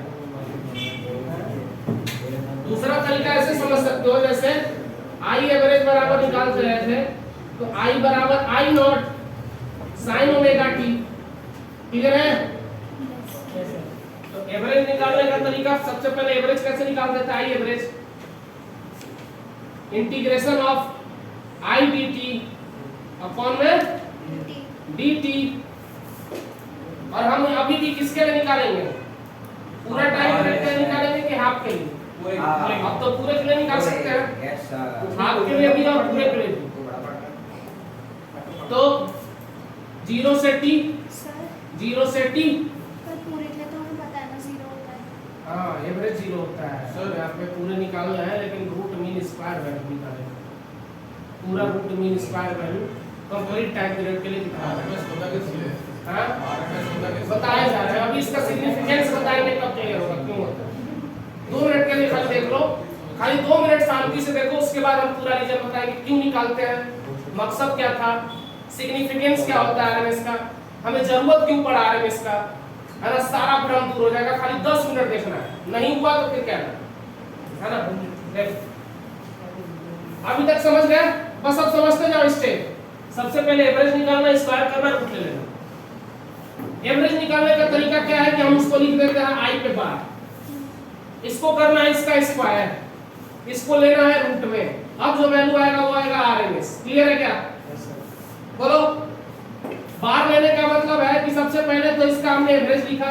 दूसरा तरीका ऐसे समझ सकते हो जैसे आई एवरेज बराबर निकाल रहे थे तो आई बराबर I naught sine omega t clear है तो एवरेज निकालने का तरीका सबसे पहले एवरेज कैसे निकाल देता है I average integration of I dt upon में dt और हम अभी भी किसके लिए निकालेंगे पूरा टाइम पीरियड के लिए निकालेंगे कि हाफ के लिए अब तो पूरे के लिए निकाल सकते हैं यस सर हाफ के लिए भी और पूरे के लिए भी तो 0 से t सर 0 से t पर पूरे के लिए तो हमें पता है ना 0 होता है हाँ एवरेज 0 होता है सर यहाँ पे पूरे निकालना है लेकिन रूट मीन स्क्वायर वैल्यू निकालेंगे पूरा root mean square value complete time period के लिए निकालना है हाँ बताया जा रहा है अभी इसका सिग्निफिकेंस बताएंगे कब क्लियर होगा क्यों होता है 2 मिनट के लिए खाली देख लो खाली 2 मिनट शांति से देखो उसके बाद हम पूरा रीजन बताएंगे क्यों निकालते हैं मकसद क्या था सिग्निफिकेंस क्या होता है आरएमएस का हमें जरूरत क्यों पड़ा आरएमएस का, है ना, सारा भ्रम दूर हो जाएगा, खाली 10 मिनट देखना है, नहीं हुआ तो फिर क्या है ना। देखो अभी तक समझ गए, बस अब समझते जाओ स्टेप। सबसे पहले एवरेज निकालना, स्क्वायर करना, रूट ले लेना। एवरेज निकालने का तरीका क्या है कि हम उसको लिख देते हैं आई पे बार, इसको करना है इसका स्क्वायर, इसको लेना है रूट में, अब जो वैल्यू आएगा वो आएगा आरएमएस। क्लियर है क्या? बोलो। बार लेने का मतलब है कि सबसे पहले तो इसका हमने एवरेज लिखा,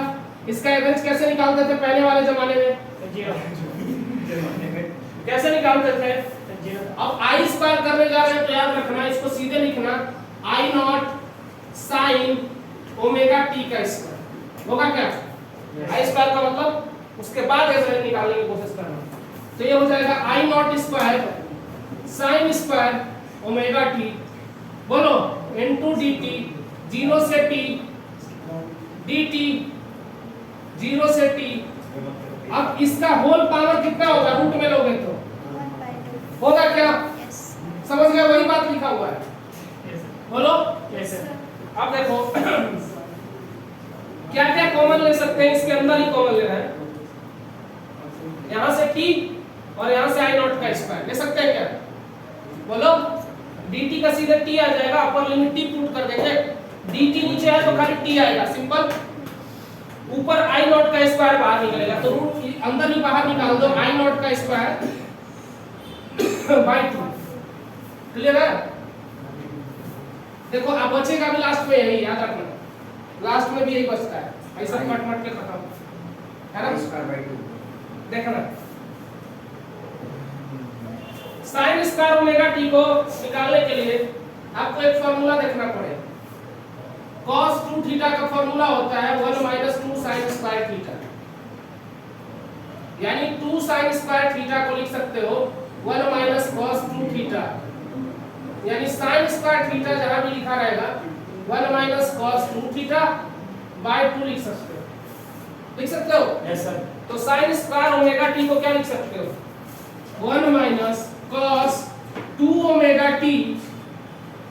इसका एवरेज कैसे निकालते थे पहले वाले जमाने में? कैसे निकालते थे? अब आई स्क्वायर करने जा रहे हैं तो याद रखना, इसको सीधे लिखना आई नॉट साइन ओमेगा टी का स्क्वायर होगा क्या? आई स्क्वायर का मतलब उसके बाद एवरेज निकालने की कोशिश करना, तो ये हो जाएगा I naught square sine square omega t, बोलो, इनटू dt 0 से t dt 0 से t। अब इसका होल पावर कितना होगा रूट में लोगे तो 1/2 होगा क्या? यस समझ गए? वही बात लिखा हुआ है, बोलो। अब देखो क्या क्या कॉमन ले सकते हैं, इसके अंदर ही कॉमन लेना है, यहां से t और यहां से आई नॉट का स्क्वायर ले सकते हैं क्या? बोलो। dt का सीधे t आ जाएगा, अपर लिमिट t पुट कर देंगे, dt नीचे है तो खाली t आएगा, सिंपल। ऊपर आई नॉट का स्क्वायर बाहर निकलेगा तो रूट अंदर ही बाहर निकाल दो, आई नॉट का स्क्वायर बाय 2। क्लियर है? देखो अब बचेगा भी लास्ट में यही, याद रखना, लास्ट में भी यही बचता है, ऐसा कट मट के खत्म है ना। स्क्वायर बाय 2 देखना साइन स्क्वायर ओमेगा टी को निकालने के लिए आपको एक फार्मूला देखना पड़ेगा। cos 2 थीटा का फार्मूला होता है 1 - 2 sin स्क्वायर थीटा, यानी 2 sin स्क्वायर थीटा को लिख सकते हो 1 - cos 2 थीटा, यानी sin स्क्वायर थीटा जहां भी लिखा रहेगा 1 - cos 2 थीटा बाय 2 लिख सकते हो, लिख सकते हो? Yes sir. तो sin स्क्वायर ओमेगा टी को क्या लिख सकते हो? 1 - cos 2 ओमेगा टी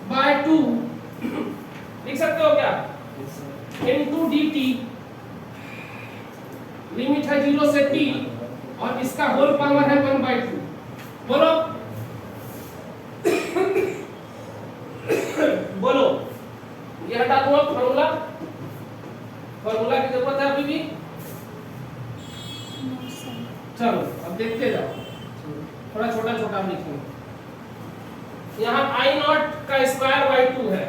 बाय 2 लिख सकते हो क्या? इनटू dt, लिमिट है 0 से t और इसका होल पावर है 1/2। बोलो बोलो, ये हटा दूंगा फार्मूला, फार्मूला की जरूरत है अभी भी? चलो अब देखते जाओ, थोड़ा छोटा छोटा लिखेंगे। यहाँ आई नॉट का स्क्वायर बाय 2 है,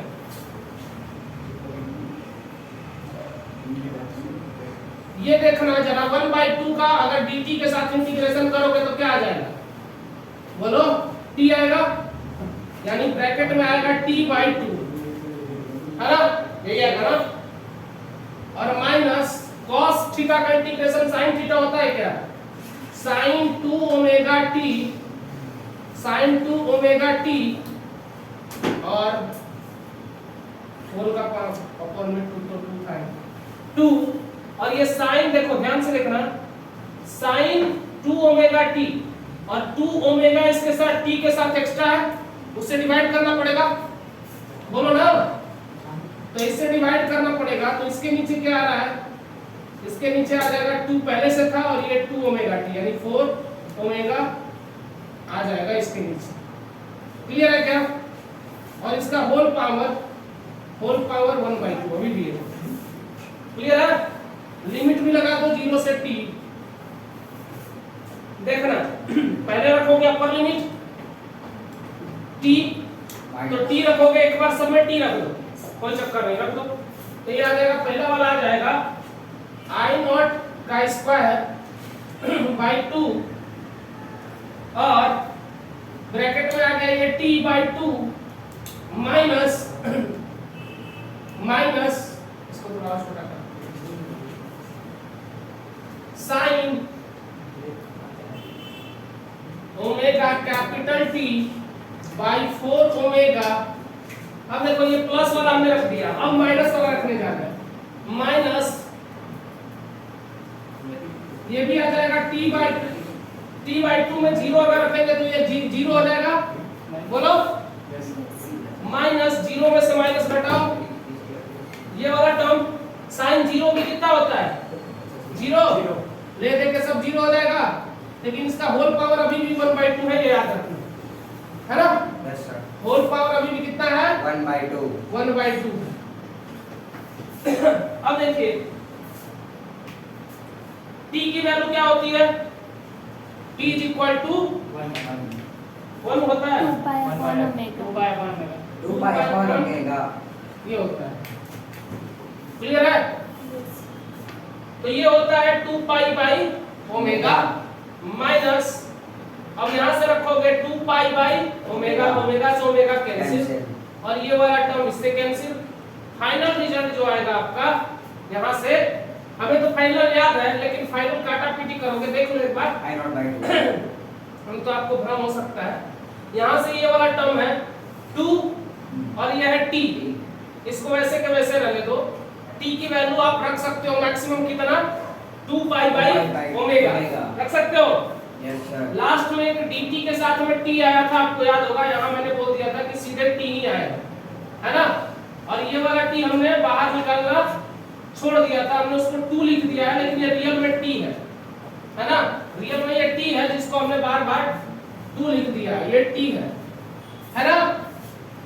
ये देखना जरा 1/2 का अगर dt के साथ इंटीग्रेशन करोगे तो क्या आ जाएगा? बोलो, t आएगा, यानी ब्रैकेट में आएगा t/2, है ना, यही आएगा ना। और माइनस cos थीटा का इंटीग्रेशन sin थीटा होता है क्या? sin 2 omega t, sin 2 omega t और होल का अपर में 2 तो 2 था 2, और ये साइन देखो ध्यान से देखना, साइन 2 ओमेगा टी और 2 ओमेगा इसके साथ t के साथ एक्स्ट्रा है, उससे डिवाइड करना पड़ेगा, बोलो ना। तो इससे डिवाइड करना पड़ेगा, तो इसके नीचे क्या आ रहा है? इसके नीचे आ जाएगा 2 पहले से था और ये 2 ओमेगा टी, यानी 4 ओमेगा आ जाएगा इसके नीचे। क्लियर है क्या? और इसका होल पावर 1/2 अभी भी है। क्लियर है? लिमिट भी लगा दो 0 से t, देखना पहले रखोगे अपर लिमिट t, तो t रखोगे, एक बार सब में t रख दो, कोई चक्कर नहीं, रख दो, तो ये आ जाएगा, पहला वाला आ जाएगा आई नॉट का स्क्वायर बाय 2 और ब्रैकेट में आ गया ये t/2 माइनस इसको थोड़ा और छोटा कर sine omega capital T by 4 omega. अब देखो ये प्लस वाला हमने रख दिया, अब माइनस वाला रखने जा रहे हैं, माइनस ये भी आ जाएगा t/2 में 0 अगर रखेंगे तो ये 0 हो जाएगा, बोलो। माइनस 0 में से माइनस घटाओ, ये वाला टर्म साइन 0 भी कितना होता है 0 ले दे के सब 0 हो जाएगा, लेकिन इसका होल पावर अभी भी 1/2 है, ये याद रखना है ना। Yes sir. होल पावर अभी भी कितना है 1/2। 1/2। अब देखिए t की वैल्यू क्या होती है, t = 1 होता है 2π/ओमेगा। ये होता है, क्लियर है। तो ये होता है 2π/ओमेगा माइनस, अब यहां से रखोगे 2π/ओमेगा, ओमेगा से ओमेगा कैंसिल, और ये वाला टर्म इससे कैंसिल। फाइनल रिजल्ट जो आएगा आपका यहां से, हमें तो फाइनल याद है लेकिन फाइनल काटा पीटी करोगे, देख लो एक बार I0/2। हम तो आपको भ्रम हो सकता है। यहां से ये वाला टर्म है 2 और ये है t, इसको वैसे के वैसे रहने दो। t की वैल्यू आप रख सकते हो मैक्सिमम कितना 2π/ओमेगा रख सकते हो। Yes sir. लास्ट में एक dt के साथ में t आया था, आपको याद होगा, यहाँ मैंने बोल दिया था कि सीधे t ही आएगा, है ना। और ये वाला t हमने बाहर निकालना छोड़ दिया था, हमने उसको 2 लिख दिया है, लेकिन ये रियल में t है ना। रियल में ये t है जिसको हमने बार बार 2 लिख दिया है, ये t है ना।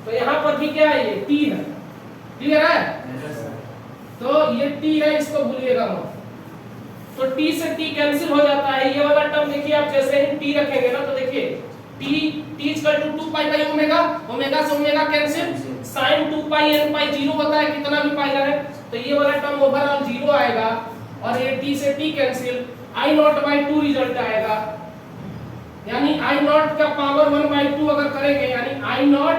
तो यहाँ पर भी क्या है, ये t है, क्लियर है। Yes sir. तो ये t है, इसको भूलिएगा मत। तो t से t कैंसिल हो जाता है, ये वाला टर्म देखिए आप जैसे ही t रखेंगे ना, तो देखिए t = 2π/ओमेगा, ओमेगा से ओमेगा कैंसिल, sin 2π n π 0 होता है, कितना भी पाई रहे, तो ये वाला टर्म ओवरऑल 0 आएगा, और ये t से t कैंसिल, I0/2 रिजल्ट आएगा, यानी I0 का पावर 1/2 अगर करेंगे, यानी I0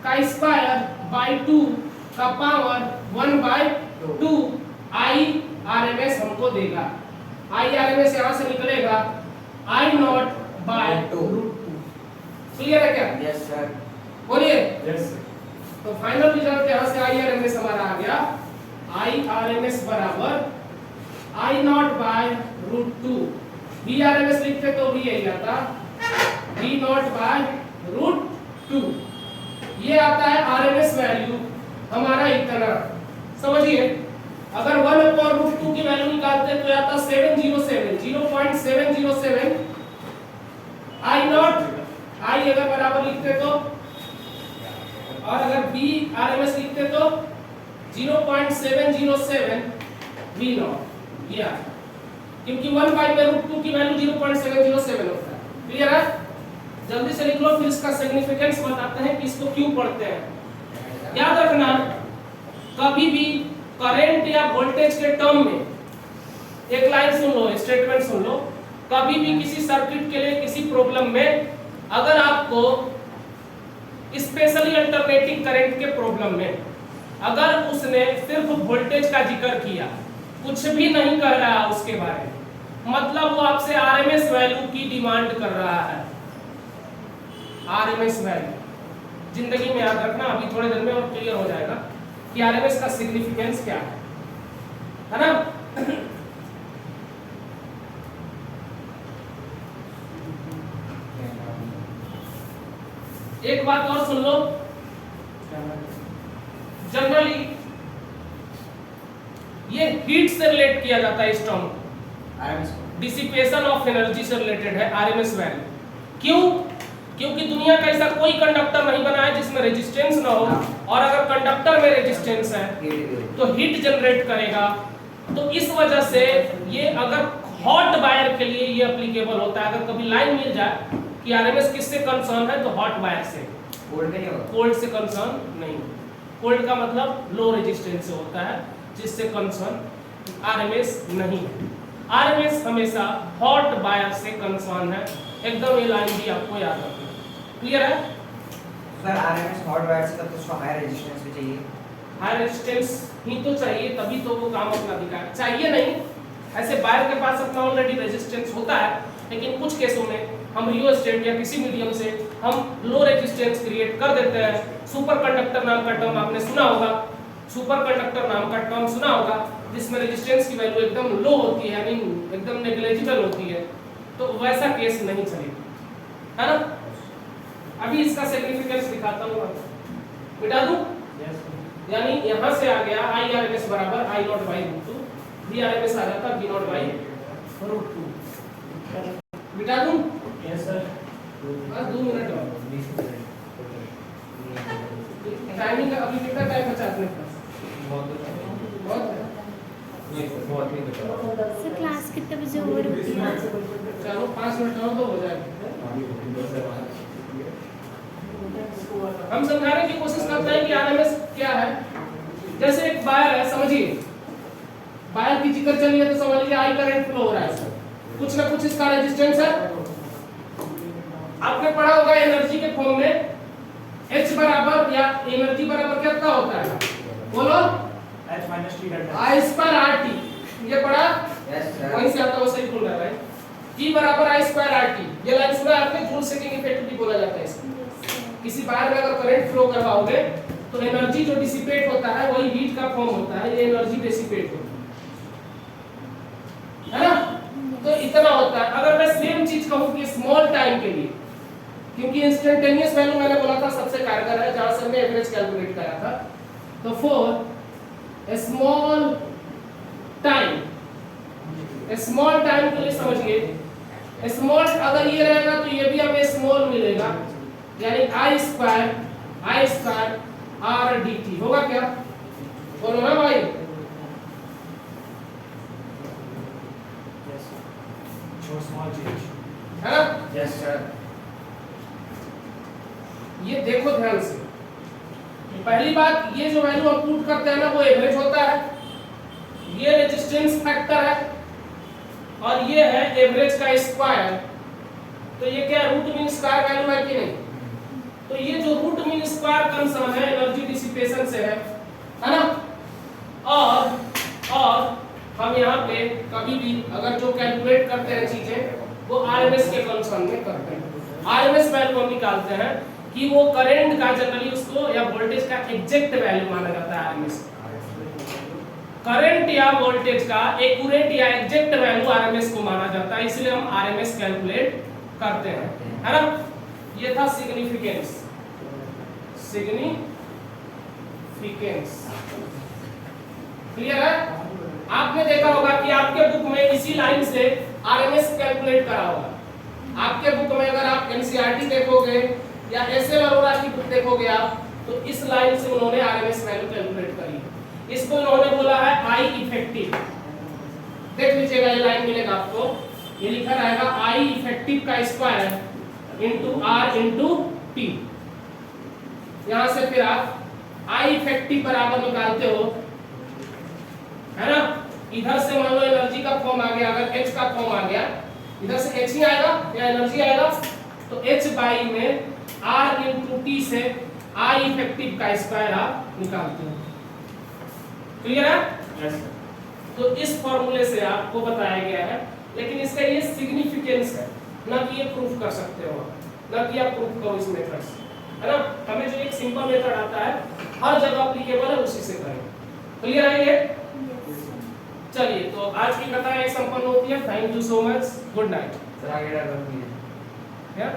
का स्क्वायर बाय 2 का पावर 1/2 I/RMS हमको देगा। I/RMS यहाँ से निकलेगा I0/2। क्लियर है क्या? Yes sir. बोलिए। Yes sir. तो फाइनल रिजल्ट यहाँ से I/RMS हमारा आ गया, I/RMS बराबर I0/2। V/RMS लिखते तो भी यही आता, V0/2। ये आता है RMS वैल्यू हमारा इतना, समझिए। अगर 1/√2 की वैल्यू निकालते तो आता 0.707 I0 I अगर बराबर लिखते तो, और अगर V/RMS लिखते तो 0.707 V0, या क्योंकि 1/√2 की वैल्यू 0.707 होता है, क्लियर है। जल्दी से लिख लो, फिर इसका सिग्निफिकेंस बताते हैं कि इसको क्यों पढ़ते हैं। याद रखना, कभी भी करंट या वोल्टेज के टर्म में, एक लाइन सुन लो, स्टेटमेंट सुन लो, कभी भी किसी सर्किट के लिए किसी प्रॉब्लम में अगर आपको स्पेशली अल्टरनेटिंग करंट के प्रॉब्लम में अगर उसने सिर्फ वोल्टेज का जिक्र किया, कुछ भी नहीं कह रहा उसके बारे में, मतलब वो आपसे आरएमएस वैल्यू की डिमांड कर रहा है। आरएमएस वैल्यू जिंदगी में याद रखना, अभी थोड़ी देर में और क्लियर हो जाएगा कि आरएमएस का सिग्निफिकेंस क्या है ना। एक बात और सुन लो, जनरली ये हीट से रिलेट किया जाता है, इस टर्म डिसिपेशन ऑफ एनर्जी से रिलेटेड है आरएमएस वैल्यू। क्यों? क्योंकि दुनिया का ऐसा कोई कंडक्टर नहीं बना है जिसमें रेजिस्टेंस ना हो, और अगर कंडक्टर में रेजिस्टेंस है तो हीट जनरेट करेगा। तो इस वजह से ये अगर हॉट वायर के लिए ये एप्लीकेबल होता है। अगर कभी लाइन मिल जाए कि आरएमएस किससे कंसर्न है, तो हॉट वायर से, कोल्ड से कंसर्न नहीं। कोल्ड का मतलब लो रेजिस्टेंस से होता है, जिससे कंसर्न आरएमएस नहीं है। आरएमएस हमेशा हॉट वायर से कंसर्न है, एकदम ये लाइन भी आपको याद रखना। क्लियर है सर? आरएमएस हॉट वायर से तब तो उसको हाई रेजिस्टेंस भी चाहिए। हाई रेजिस्टेंस ही तो चाहिए, तभी तो वो काम अपना दिखाए। चाहिए नहीं, ऐसे वायर के पास अपना ऑलरेडी रेजिस्टेंस होता है, लेकिन कुछ केसों में हम रियोस्टेट या किसी मीडियम से हम लो रेजिस्टेंस क्रिएट कर देते हैं। सुपर कंडक्टर नाम का टर्म आपने सुना होगा, सुपर कंडक्टर नाम का टर्म सुना होगा, जिसमें रेजिस्टेंस की वैल्यू एकदम लो होती है, यानी एकदम नेग्लिजिबल होती है। तो वैसा केस नहीं चलेगा, है ना। अभी इसका सिग्निफिकेंस दिखाता हूँ, मिटा दूं। यानी यहां से आ गया आई आर एम एस बराबर I naught by root two, V R M S आ जाता V naught by root two. मिटा दूं? Yes sir. 2 मिनट और टाइमिंग का अभी कितना टाइम बचा अपने पास? बहुत है। सर क्लास कितने बजे ओवर होती है? चलो 5 मिनट और तो हो जाएगा। हम समझाने की कोशिश करते हैं कि आरएमएस क्या है। जैसे एक वायर है, समझिए वायर की जिक्र चली है तो समझ लीजिए आई करंट फ्लो हो रहा है इसमें, कुछ ना कुछ इसका रेजिस्टेंस है। आपने पढ़ा होगा एनर्जी के फॉर्म में H बराबर या एनर्जी बराबर कितना होता है, बोलो? H minus T delta। I square RT, ये पढ़ा? Yes sir. वहीं से आता है, वो सही बोल रहा है। T बराबर I स्क्वायर RT, ये लाइन सुना आपने, जूल सेकंड इफेक्ट भी बोला जाता है इसको। किसी वायर में अगर करंट फ्लो करवाओगे तो एनर्जी जो डिसिपेट होता है वही हीट का फॉर्म होता है, ये एनर्जी डिसिपेट होती है ना? तो इतना होता है। अगर मैं सेम चीज कहूं कि स्मॉल टाइम के लिए, क्योंकि इंस्टेंटेनियस वैल्यू मैंने बोला था सबसे कारगर है, जहां से मैं एवरेज कैलकुलेट करा था, तो फॉर स्मॉल टाइम के लिए समझिए, स्मॉल अगर ये रहेगा तो ये भी हमें स्मॉल मिलेगा, यानी आई स्क्वायर आर डी टी होगा क्या? बोलो ना भाई। Show small change। है ना? Yes sir। ये देखो ध्यान से, पहली बात ये जो वैल्यू हम पुट करते हैं ना वो एवरेज होता है, ये रेजिस्टेंस फैक्टर है और ये है एवरेज का स्क्वायर। तो ये क्या रूट मीन स्क्वायर वैल्यू है कि नहीं? तो ये जो रूट मीन स्क्वायर कंसर्न है एनर्जी डिसिपेशन से है ना? और हम यहाँ पे कभी भी अगर जो कैलकुलेट करते हैं चीजें वो आरएमएस के कंसर्न में करते हैं। आरएमएस वैल्यू हम निकालते हैं कि वो करंट का जनरली उसको या वोल्टेज का एग्जैक्ट वैल्यू माना जाता है आरएमएस। करंट या वोल्टेज का एक्यूरेट या एग्जैक्ट वैल्यू आरएमएस को माना जाता है, इसलिए हम आरएमएस कैलकुलेट करते हैं, है ना? ये था सिग्निफिकेंस। क्लियर है? आपने देखा होगा कि आपके बुक में इसी लाइन से आरएमएस कैलकुलेट करा होगा। आपके बुक में अगर आप एनसीईआरटी देखोगे या एसएल अरोरा की बुक देखोगे आप, तो इस लाइन से उन्होंने आरएमएस वैल्यू कैलकुलेट करी। इसको उन्होंने बोला है आई इफेक्टिव। देख लीजिएगा, ये लाइन मिलेगा आपको, ये लिखा रहेगा आई इफेक्टिव का square into R into T. यहां से फिर आप आई इफेक्टिव बराबर निकालते हो, है ना? इधर से मान लो एनर्जी का फॉर्म आ गया, अगर H का फॉर्म आ गया, इधर से H ही आएगा या एनर्जी आएगा, तो H बाई में R इनटू T से I इफेक्टिव का स्क्वायर आप निकालते हो। क्लियर है? Yes sir। तो इस फॉर्मूले से आपको बताया गया है, लेकिन इसका ये सिग्निफिकेंस है, ना कि ये प्रूफ कर सकते हो, ना कि आप प्रूफ करो इस मेथड से, है ना? हमें जो एक सिंपल मेथड आता है हर जगह एप्लीकेबल है, उसी से करें। क्लियर है ये? चलिए, तो आज की कथा यही संपन्न होती है। Thank you so much, good night. Sir आगे डाल दीजिए। या